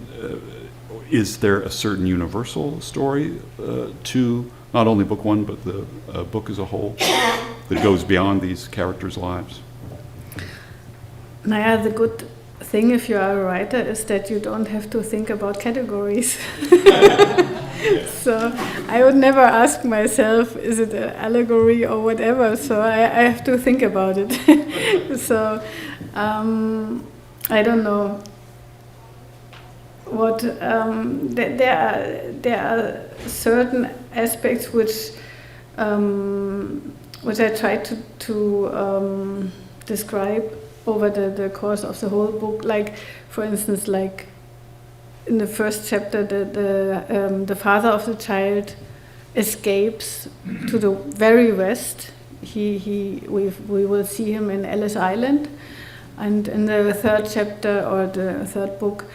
is there a certain universal story to not only book one but the book as a whole that goes beyond these characters' lives? Naja, the good thing if you are a writer is that you don't have to think about categories. So I would never ask myself, is it an allegory or whatever? So I have to think about it. So I don't know what there are certain aspects which I try to describe over the course of the whole book. Like, for instance, like in the first chapter, the father of the child escapes to the very west. We will see him in Ellis Island, and in the third chapter or the third book,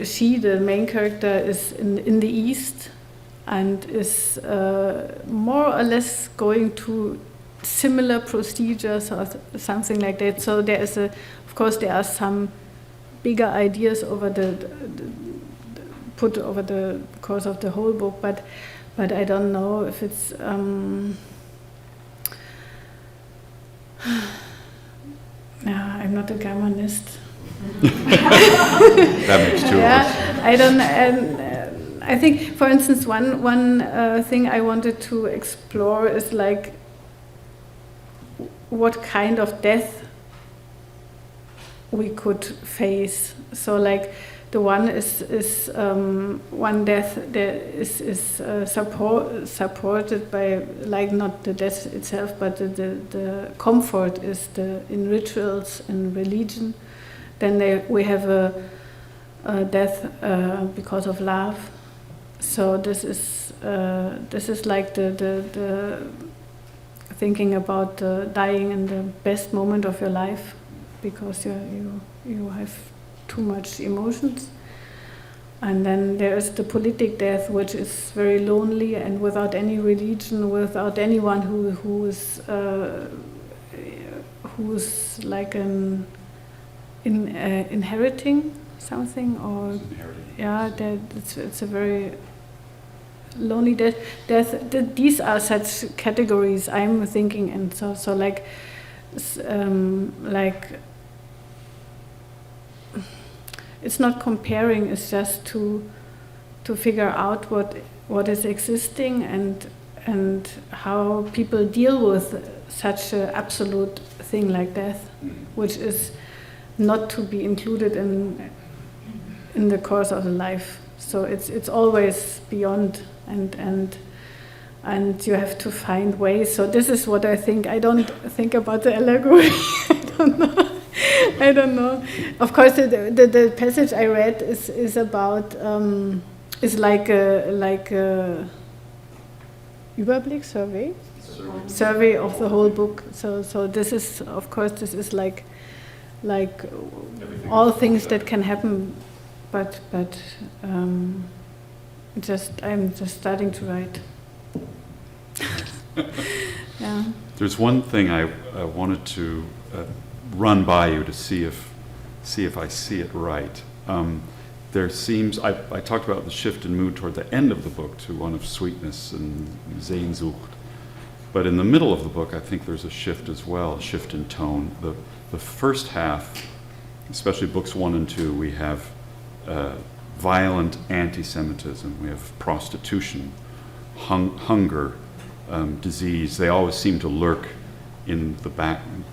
she, the main character, is in the east and is more or less going to similar procedures or something like that. So there is of course, there are some bigger ideas over put over the course of the whole book, but I don't know if it's. Yeah, I'm not a Germanist. That makes two of us. I don't. I think, for instance, one thing I wanted to explore is like what kind of death we could face. So, like the one is one death that is supported by, like, not the death itself, but the comfort is in rituals and religion. Then we have a death because of love. So this is like the thinking about dying in the best moment of your life, because you have too much emotions. And then there is the politic death, which is very lonely and without any religion, without anyone who's like inheriting something, or yeah, that it's a very lonely death. These are such categories I'm thinking, and so like it's not comparing. It's just to figure out what is existing and how people deal with such an absolute thing like death, which is not to be included in the course of a life. So it's always beyond, and you have to find ways. So this is what I think. I don't think about the allegory. I don't know. Of course, the passage I read is about is like a Überblick survey of the whole book. So this is, of course, this is like all things that can happen, but I'm just starting to write. Yeah. There's one thing I wanted to run by you to see if I see it right. There seems, I talked about the shift in mood toward the end of the book to one of sweetness and Sehnsucht, but in the middle of the book I think there's a shift as well, a shift in tone. The first half, especially books 1 and 2, we have violent anti-Semitism, we have prostitution, hunger, disease. They always seem to lurk in the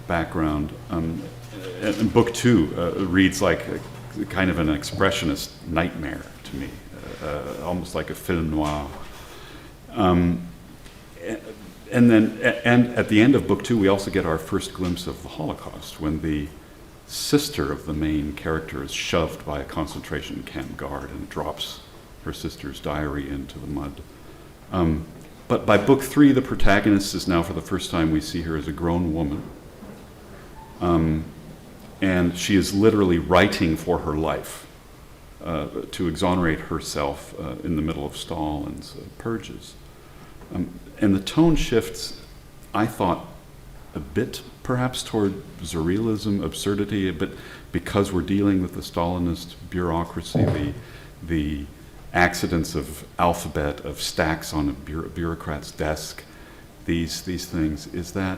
background. And book 2 reads like a kind of an expressionist nightmare to me, almost like a film noir. And at the end of book 2, we also get our first glimpse of the Holocaust, when the sister of the main character is shoved by a concentration camp guard and drops her sister's diary into the mud. But by book 3, the protagonist is now, for the first time, we see her as a grown woman. And she is literally writing for her life to exonerate herself in the middle of Stalin's purges. And the tone shifts, I thought, a bit perhaps toward surrealism, absurdity, but because we're dealing with the Stalinist bureaucracy, the accidents of alphabet, of stacks on a bureaucrat's desk, these things, is there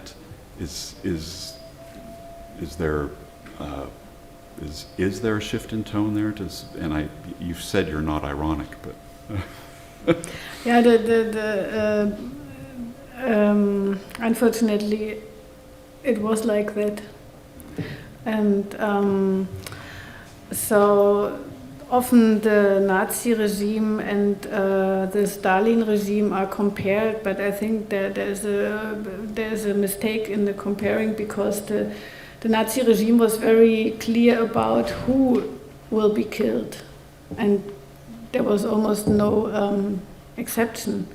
a shift in tone there? And you've said you're not ironic, but yeah, unfortunately, it was like that, and so often the Nazi regime and the Stalin regime are compared, but I think that there's a mistake in the comparing, because the Nazi regime was very clear about who will be killed, and there was almost no exception.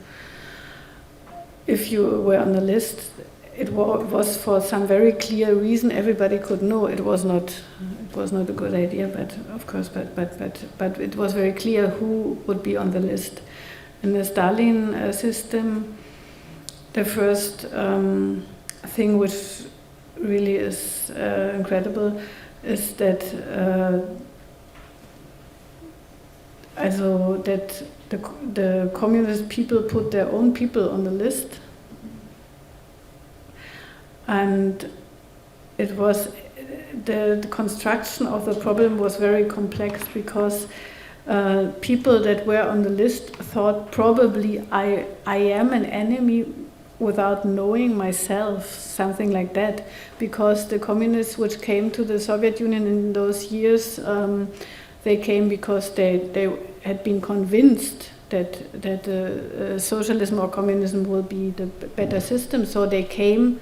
If you were on the list, it was for some very clear reason. Everybody could know it was not a good idea, but of course, but it was very clear who would be on the list. In the Stalin system, the first thing which really is incredible is that that the communist people put their own people on the list, and it was the construction of the problem was very complex, because people that were on the list thought probably I am an enemy without knowing myself, something like that, because the communists which came to the Soviet Union in those years, they came because they had been convinced that socialism or communism will be the better system, so they came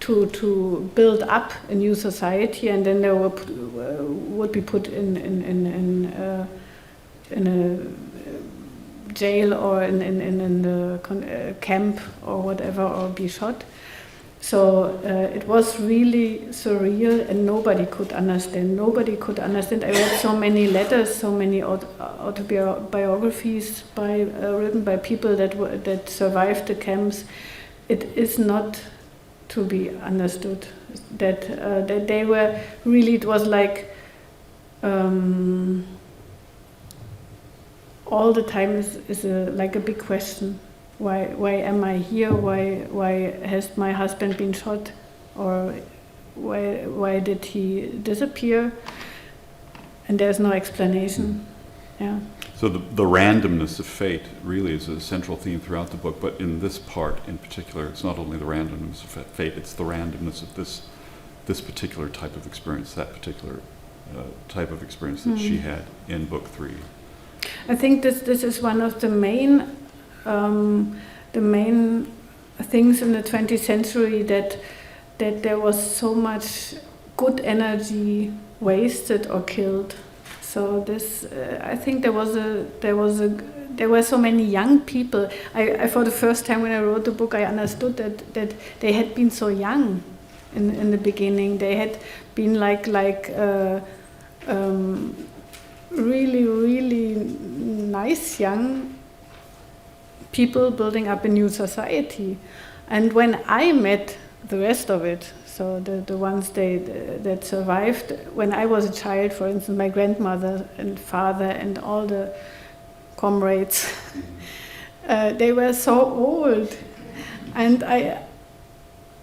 to build up a new society, and then they would be put in a jail or in the camp or whatever, or be shot. So it was really surreal, and nobody could understand. I read so many letters, so many autobiographies written by people that survived the camps. It is not to be understood that they were really. It was like all the time is like a big question. Why am I here? Why has my husband been shot? Or why did he disappear? And there's no explanation. Yeah. So the randomness of fate really is a central theme throughout the book, but in this part in particular, it's not only the randomness of fate, it's the randomness of this particular type of experience, that particular type of experience that she had in book 3. I think this is one of the main things in the 20th century, that there was so much good energy wasted or killed. So this, I think there were so many young people. I for the first time when I wrote the book, I understood that they had been so young in the beginning. They had been like really, really nice young people building up a new society. And when I met the rest of it, so the ones that survived, when I was a child, for instance, my grandmother and father and all the comrades, they were so old, and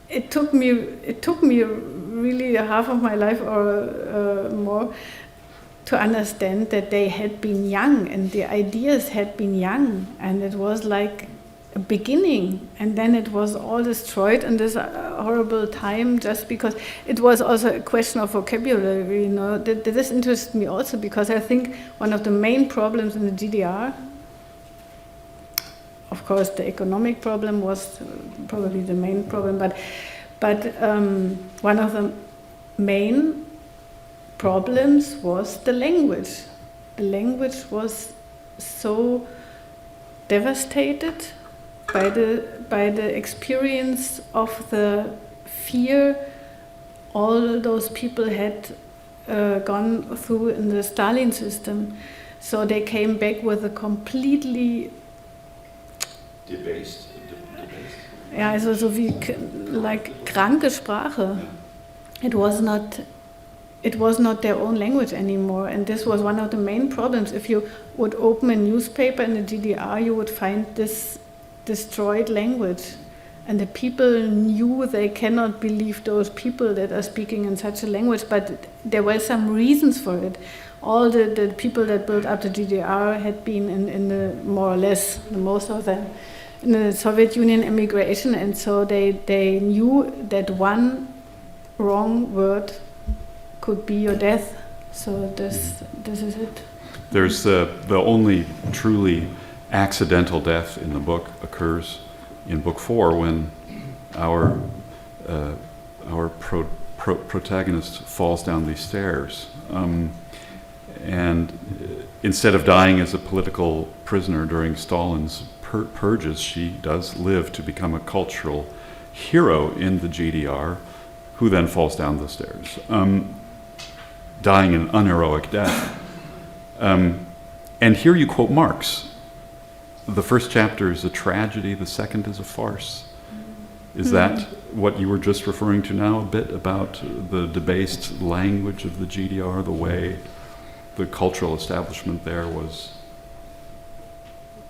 it took me really half of my life or more to understand that they had been young and the ideas had been young, and it was like a beginning, and then it was all destroyed in this horrible time, just because it was also a question of vocabulary. You know, this interested me also, because I think one of the main problems in the GDR course, the economic problem was probably the main problem, but one of the main problems was the language. The language was so devastated by the experience of the fear all those people had gone through in the Stalin system. So they came back with a completely Debased. ja, also so wie like kranke Sprache. It was not their own language anymore, and this was one of the main problems. If you would open a newspaper in the GDR, you would find this destroyed language, and the people knew they cannot believe those people that are speaking in such a language, but there were some reasons for it. All the people that built up the GDR had been in the more or less, most of them, in the Soviet Union emigration, and so they knew that one wrong word could be your death. So this is it. There's the only truly accidental death in the book occurs in book 4 when our protagonist falls down these stairs. And instead of dying as a political prisoner during Stalin's purges, she does live to become a cultural hero in the GDR, who then falls down the stairs, dying an unheroic death. And here you quote Marx. The first chapter is a tragedy, the second is a farce. Is that what you were just referring to now a bit, about the debased language of the GDR, the way the cultural establishment there was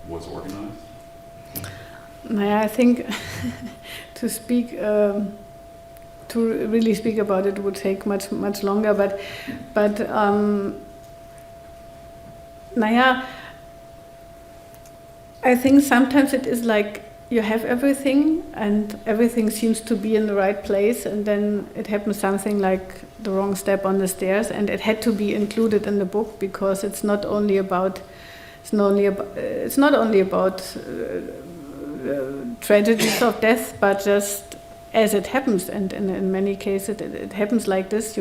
organized? I think to really speak about it would take much longer. But I think sometimes it is like you have everything and everything seems to be in the right place, and then it happens something like the wrong step on the stairs, and it had to be included in the book because it's not only about tragedies of death, but just as it happens, and in many cases it happens like this.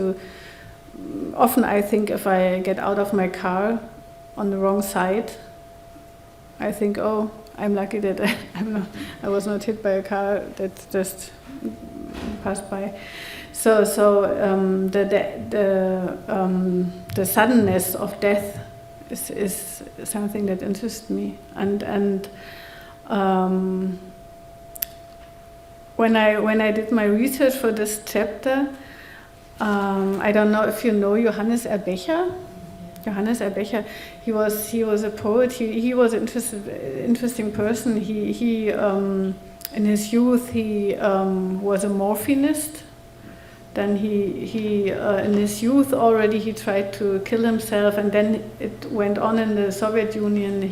Often I think if I get out of my car on the wrong side, I think, oh, I'm lucky that I was not hit by a car that just passed by. So the suddenness of death is something that interests me, and when I did my research for this chapter, I don't know if you know Johannes Erbecher. Johannes Erbecher, he was a poet. He was an interesting person. He in his youth he was a morphinist. Then he in his youth already he tried to kill himself, and then it went on in the Soviet Union.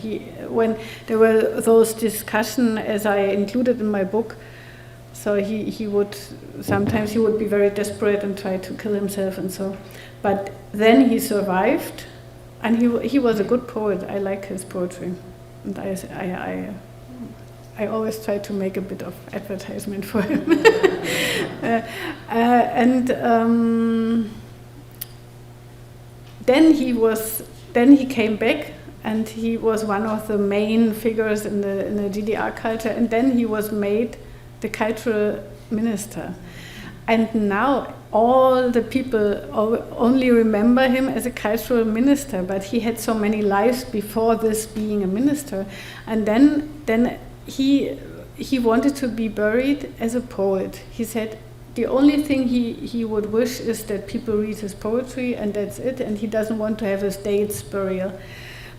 When there were those discussions, as I included in my book, so he would sometimes be very desperate and try to kill himself and so. But then he survived. And he was a good poet. I like his poetry, and I always try to make a bit of advertisement for him. Then he came back, and he was one of the main figures in the GDR culture. And then he was made the cultural minister. And now all the people only remember him as a cultural minister, but he had so many lives before this being a minister. And then he wanted to be buried as a poet. He said the only thing he would wish is that people read his poetry, and that's it, and he doesn't want to have a state's burial.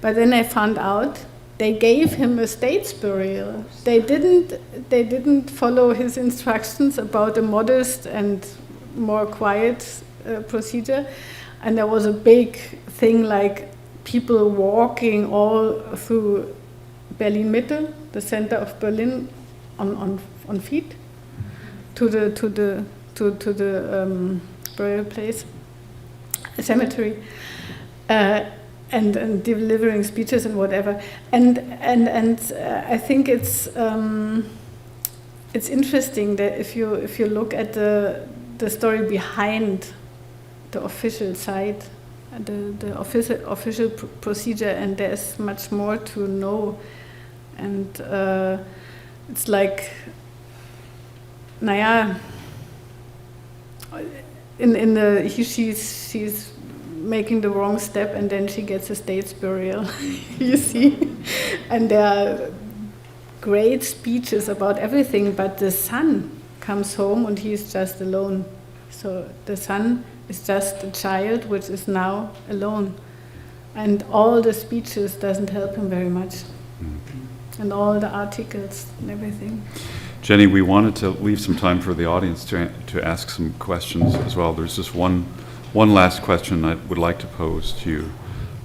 But then I found out they gave him a state's burial. They didn't follow his instructions about a modest and more quiet procedure, and there was a big thing like people walking all through Berlin Mitte, the center of Berlin, on feet to the burial place, cemetery. and delivering speeches and whatever. And I think it's interesting that if you look at the story behind the official side, the official procedure, and there's much more to know. And it's like, she's making the wrong step, and then she gets a state's burial. You see, and there are great speeches about everything, but the son comes home and he's just alone. So the son is just a child which is now alone, and all the speeches doesn't help him very much, and all the articles and everything. Jenny, we wanted to leave some time for the audience to ask some questions as well. There's just one last question I would like to pose to you,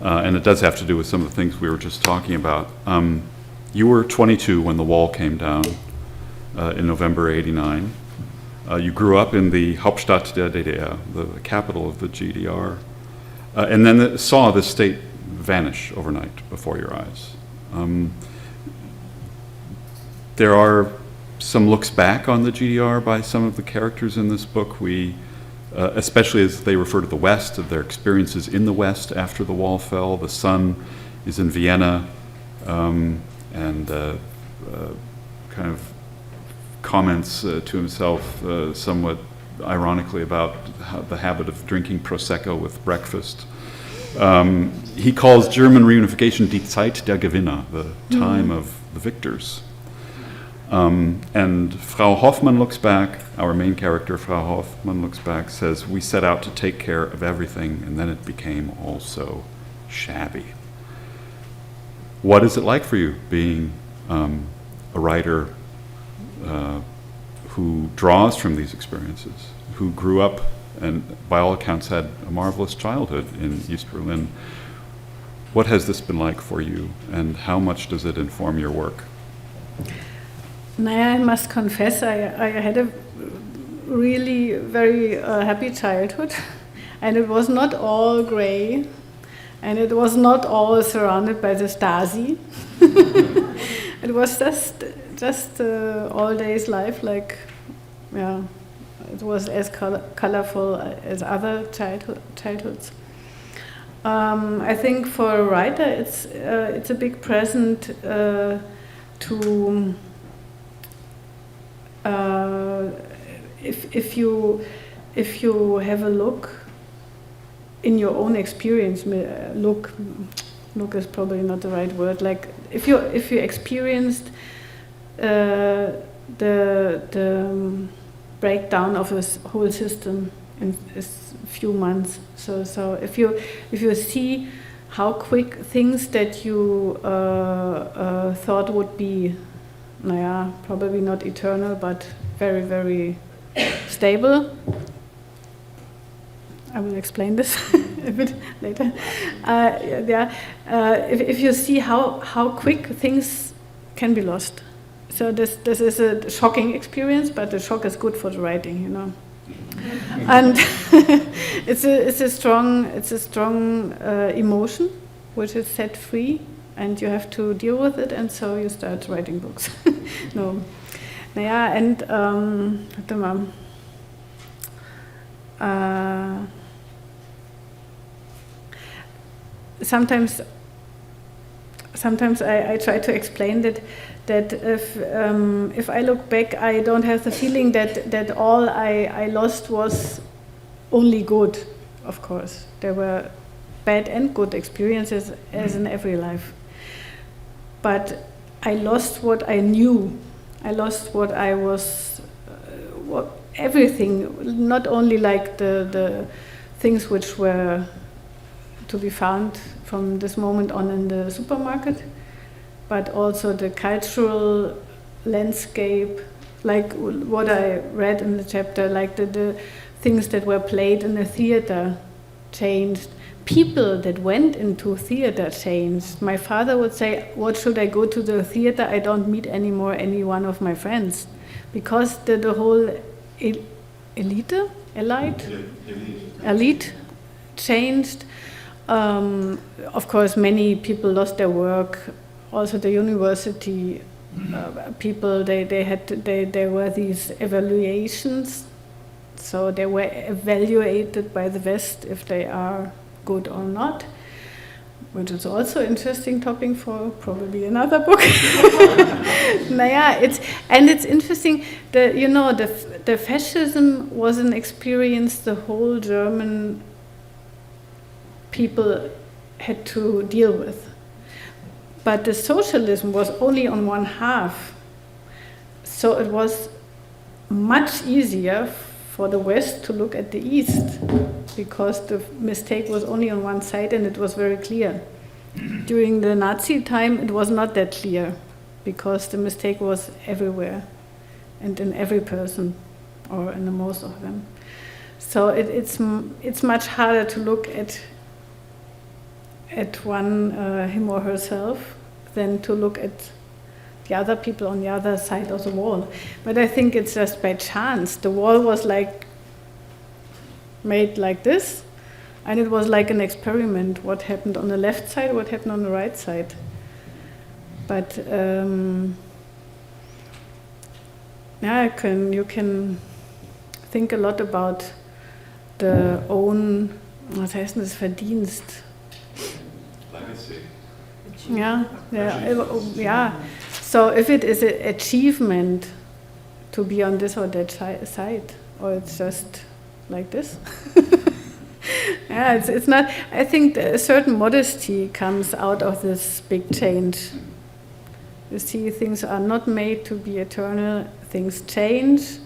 and it does have to do with some of the things we were just talking about. You were 22 when the wall came down in November '89. You grew up in the Hauptstadt der DDR, the capital of the GDR, and then saw the state vanish overnight before your eyes. There are some looks back on the GDR by some of the characters in this book. We, especially as they refer to the West, of their experiences in the West after the wall fell. The son is in Vienna, and kind of comments to himself somewhat ironically about the habit of drinking Prosecco with breakfast. He calls German reunification die Zeit der Gewinner, the time of the victors. And Frau Hoffmann looks back, our main character, Frau Hoffmann looks back, says, "We set out to take care of everything, and then it became all so shabby." What is it like for you being a writer who draws from these experiences, who grew up and by all accounts had a marvelous childhood in East Berlin? What has this been like for you, and how much does it inform your work? I must confess, I had a really very happy childhood, and it was not all gray, and it was not all surrounded by the Stasi. It was just all days life, like, yeah, it was as colorful as other childhoods. I think for a writer, it's a big present to. If you have a look in your own experience, look is probably not the right word. Like if you experienced the breakdown of a whole system in a few months. So if you see how quick things that you thought would be, probably not eternal, but very, very stable. I will explain this a bit later. If you see how quick things can be lost. So this is a shocking experience, but the shock is good for the writing, you know. And it's a strong emotion, which is set free, and you have to deal with it, and so you start writing books. Warte mal. Sometimes I try to explain that if I look back, I don't have the feeling that all I lost was only good. Of course, there were bad and good experiences, as in every life. But I lost what I knew. I lost what I was, everything, not only like the things which were to be found from this moment on in the supermarket, but also the cultural landscape, like what I read in the chapter, like the things that were played in the theater changed. People that went into theater changed. My father would say, "What should I go to the theater? I don't meet anymore any one of my friends," because the whole elite changed. Of course, many people lost their work. Also, the university people, there were these evaluations. So they were evaluated by the West if they are good or not, which is also an interesting topic for probably another book. It's interesting that, you know, the fascism was an experience the whole German people had to deal with. But the socialism was only on one half. So it was much easier for the West to look at the East, because the mistake was only on one side and it was very clear. During the Nazi time, it was not that clear, because the mistake was everywhere and in every person, or in the most of them. So it's much harder to look at one, him or herself, than to look at the other people on the other side of the wall. But I think it's just by chance. The wall was like made like this, and it was like an experiment. What happened on the left side, what happened on the right side. But you can think a lot about the own, was heißt das, Verdienst? Legacy. Yeah. So if it is an achievement to be on this or that side, or it's just like this. It's not. I think a certain modesty comes out of this big change. You see, things are not made to be eternal. Things change,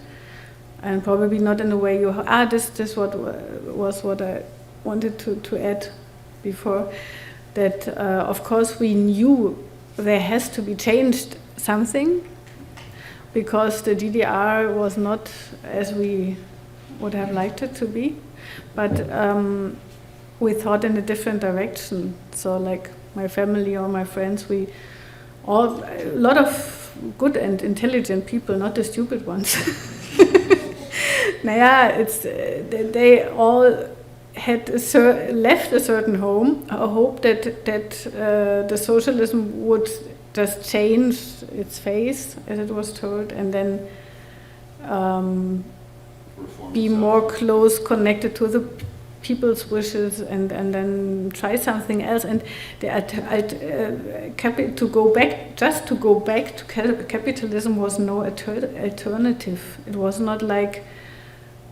and probably not in the way you. This was what I wanted to add before. That of course we knew there has to be changed something, because the GDR was not as we would have liked it to be, but we thought in a different direction. So like my family or my friends, a lot of good and intelligent people, not the stupid ones. They all had left a certain home, a hope that the socialism would just change its face, as it was told, and then be more close connected to the people's wishes, and then try something else. And to go back to capitalism was no alternative. It was not like,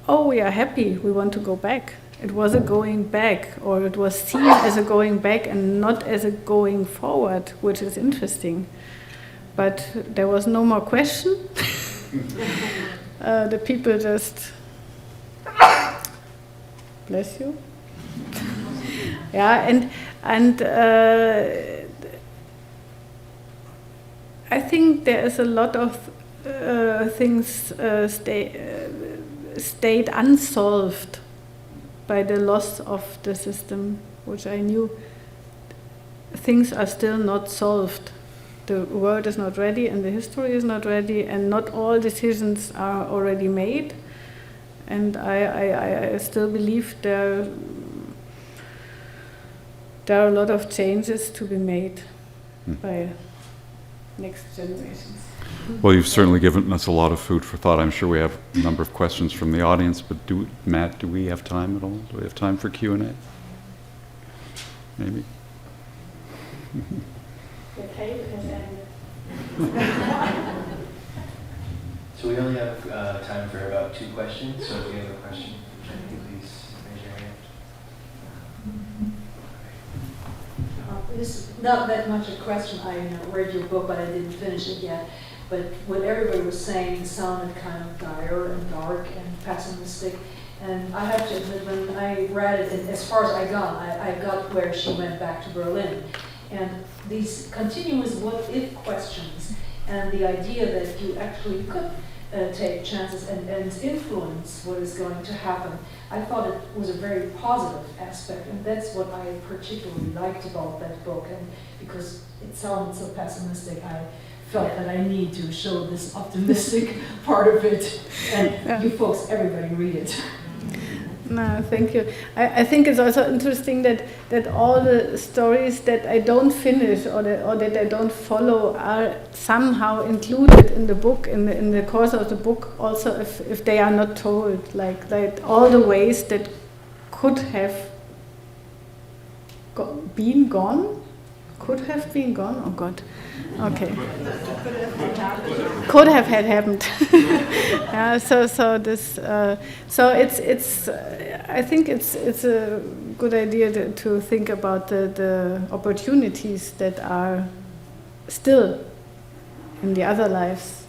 oh, we are happy, we want to go back. It was a going back, or it was seen as a going back and not as a going forward, which is interesting. But there was no more question. The people just, bless you. And I think there is a lot of things stayed unsolved by the loss of the system, which I knew. Things are still not solved. The world is not ready, and the history is not ready, and not all decisions are already made. And I still believe there are a lot of changes to be made by next generations. Well, you've certainly given us a lot of food for thought. I'm sure we have a number of questions from the audience, but Matt, do we have time at all? Do we have time for Q&A? Maybe? The table has ended. So we only have time for about 2 questions, so if you have a question, please raise your hand. This is not that much a question. I read your book, but I didn't finish it yet. But what everybody was saying sounded kind of dire and dark and pessimistic. And I have to admit, when I read it, and as far as I got where she went back to Berlin. And these continuous what-if questions, and the idea that you actually could take chances and influence what is going to happen, I thought it was a very positive aspect, and that's what I particularly liked about that book. And because it sounded so pessimistic, I felt that I need to show this optimistic part of it, and you folks, everybody read it. No, thank you. I think it's also interesting that all the stories that I don't finish or that I don't follow are somehow included in the book, in the course of the book, also if they are not told, like that all the ways that could have been gone, oh God, okay. Could have had happened. Yeah, so it's I think it's a good idea to think about the opportunities that are still in the other lives.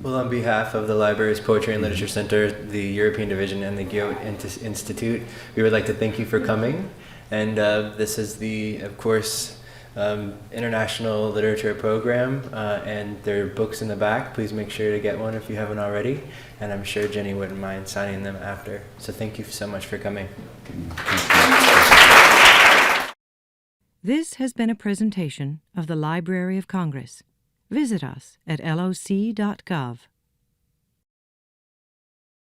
Well, on behalf of the library's Poetry and Literature Center, the European Division, and the Goethe Institute, we would like to thank you for coming. And this is the, of course, International Literature Program, and there are books in the back. Please make sure to get one if you haven't already. And I'm sure Jenny wouldn't mind signing them after. So thank you so much for coming. This has been a presentation of the Library of Congress. Visit us at loc.gov.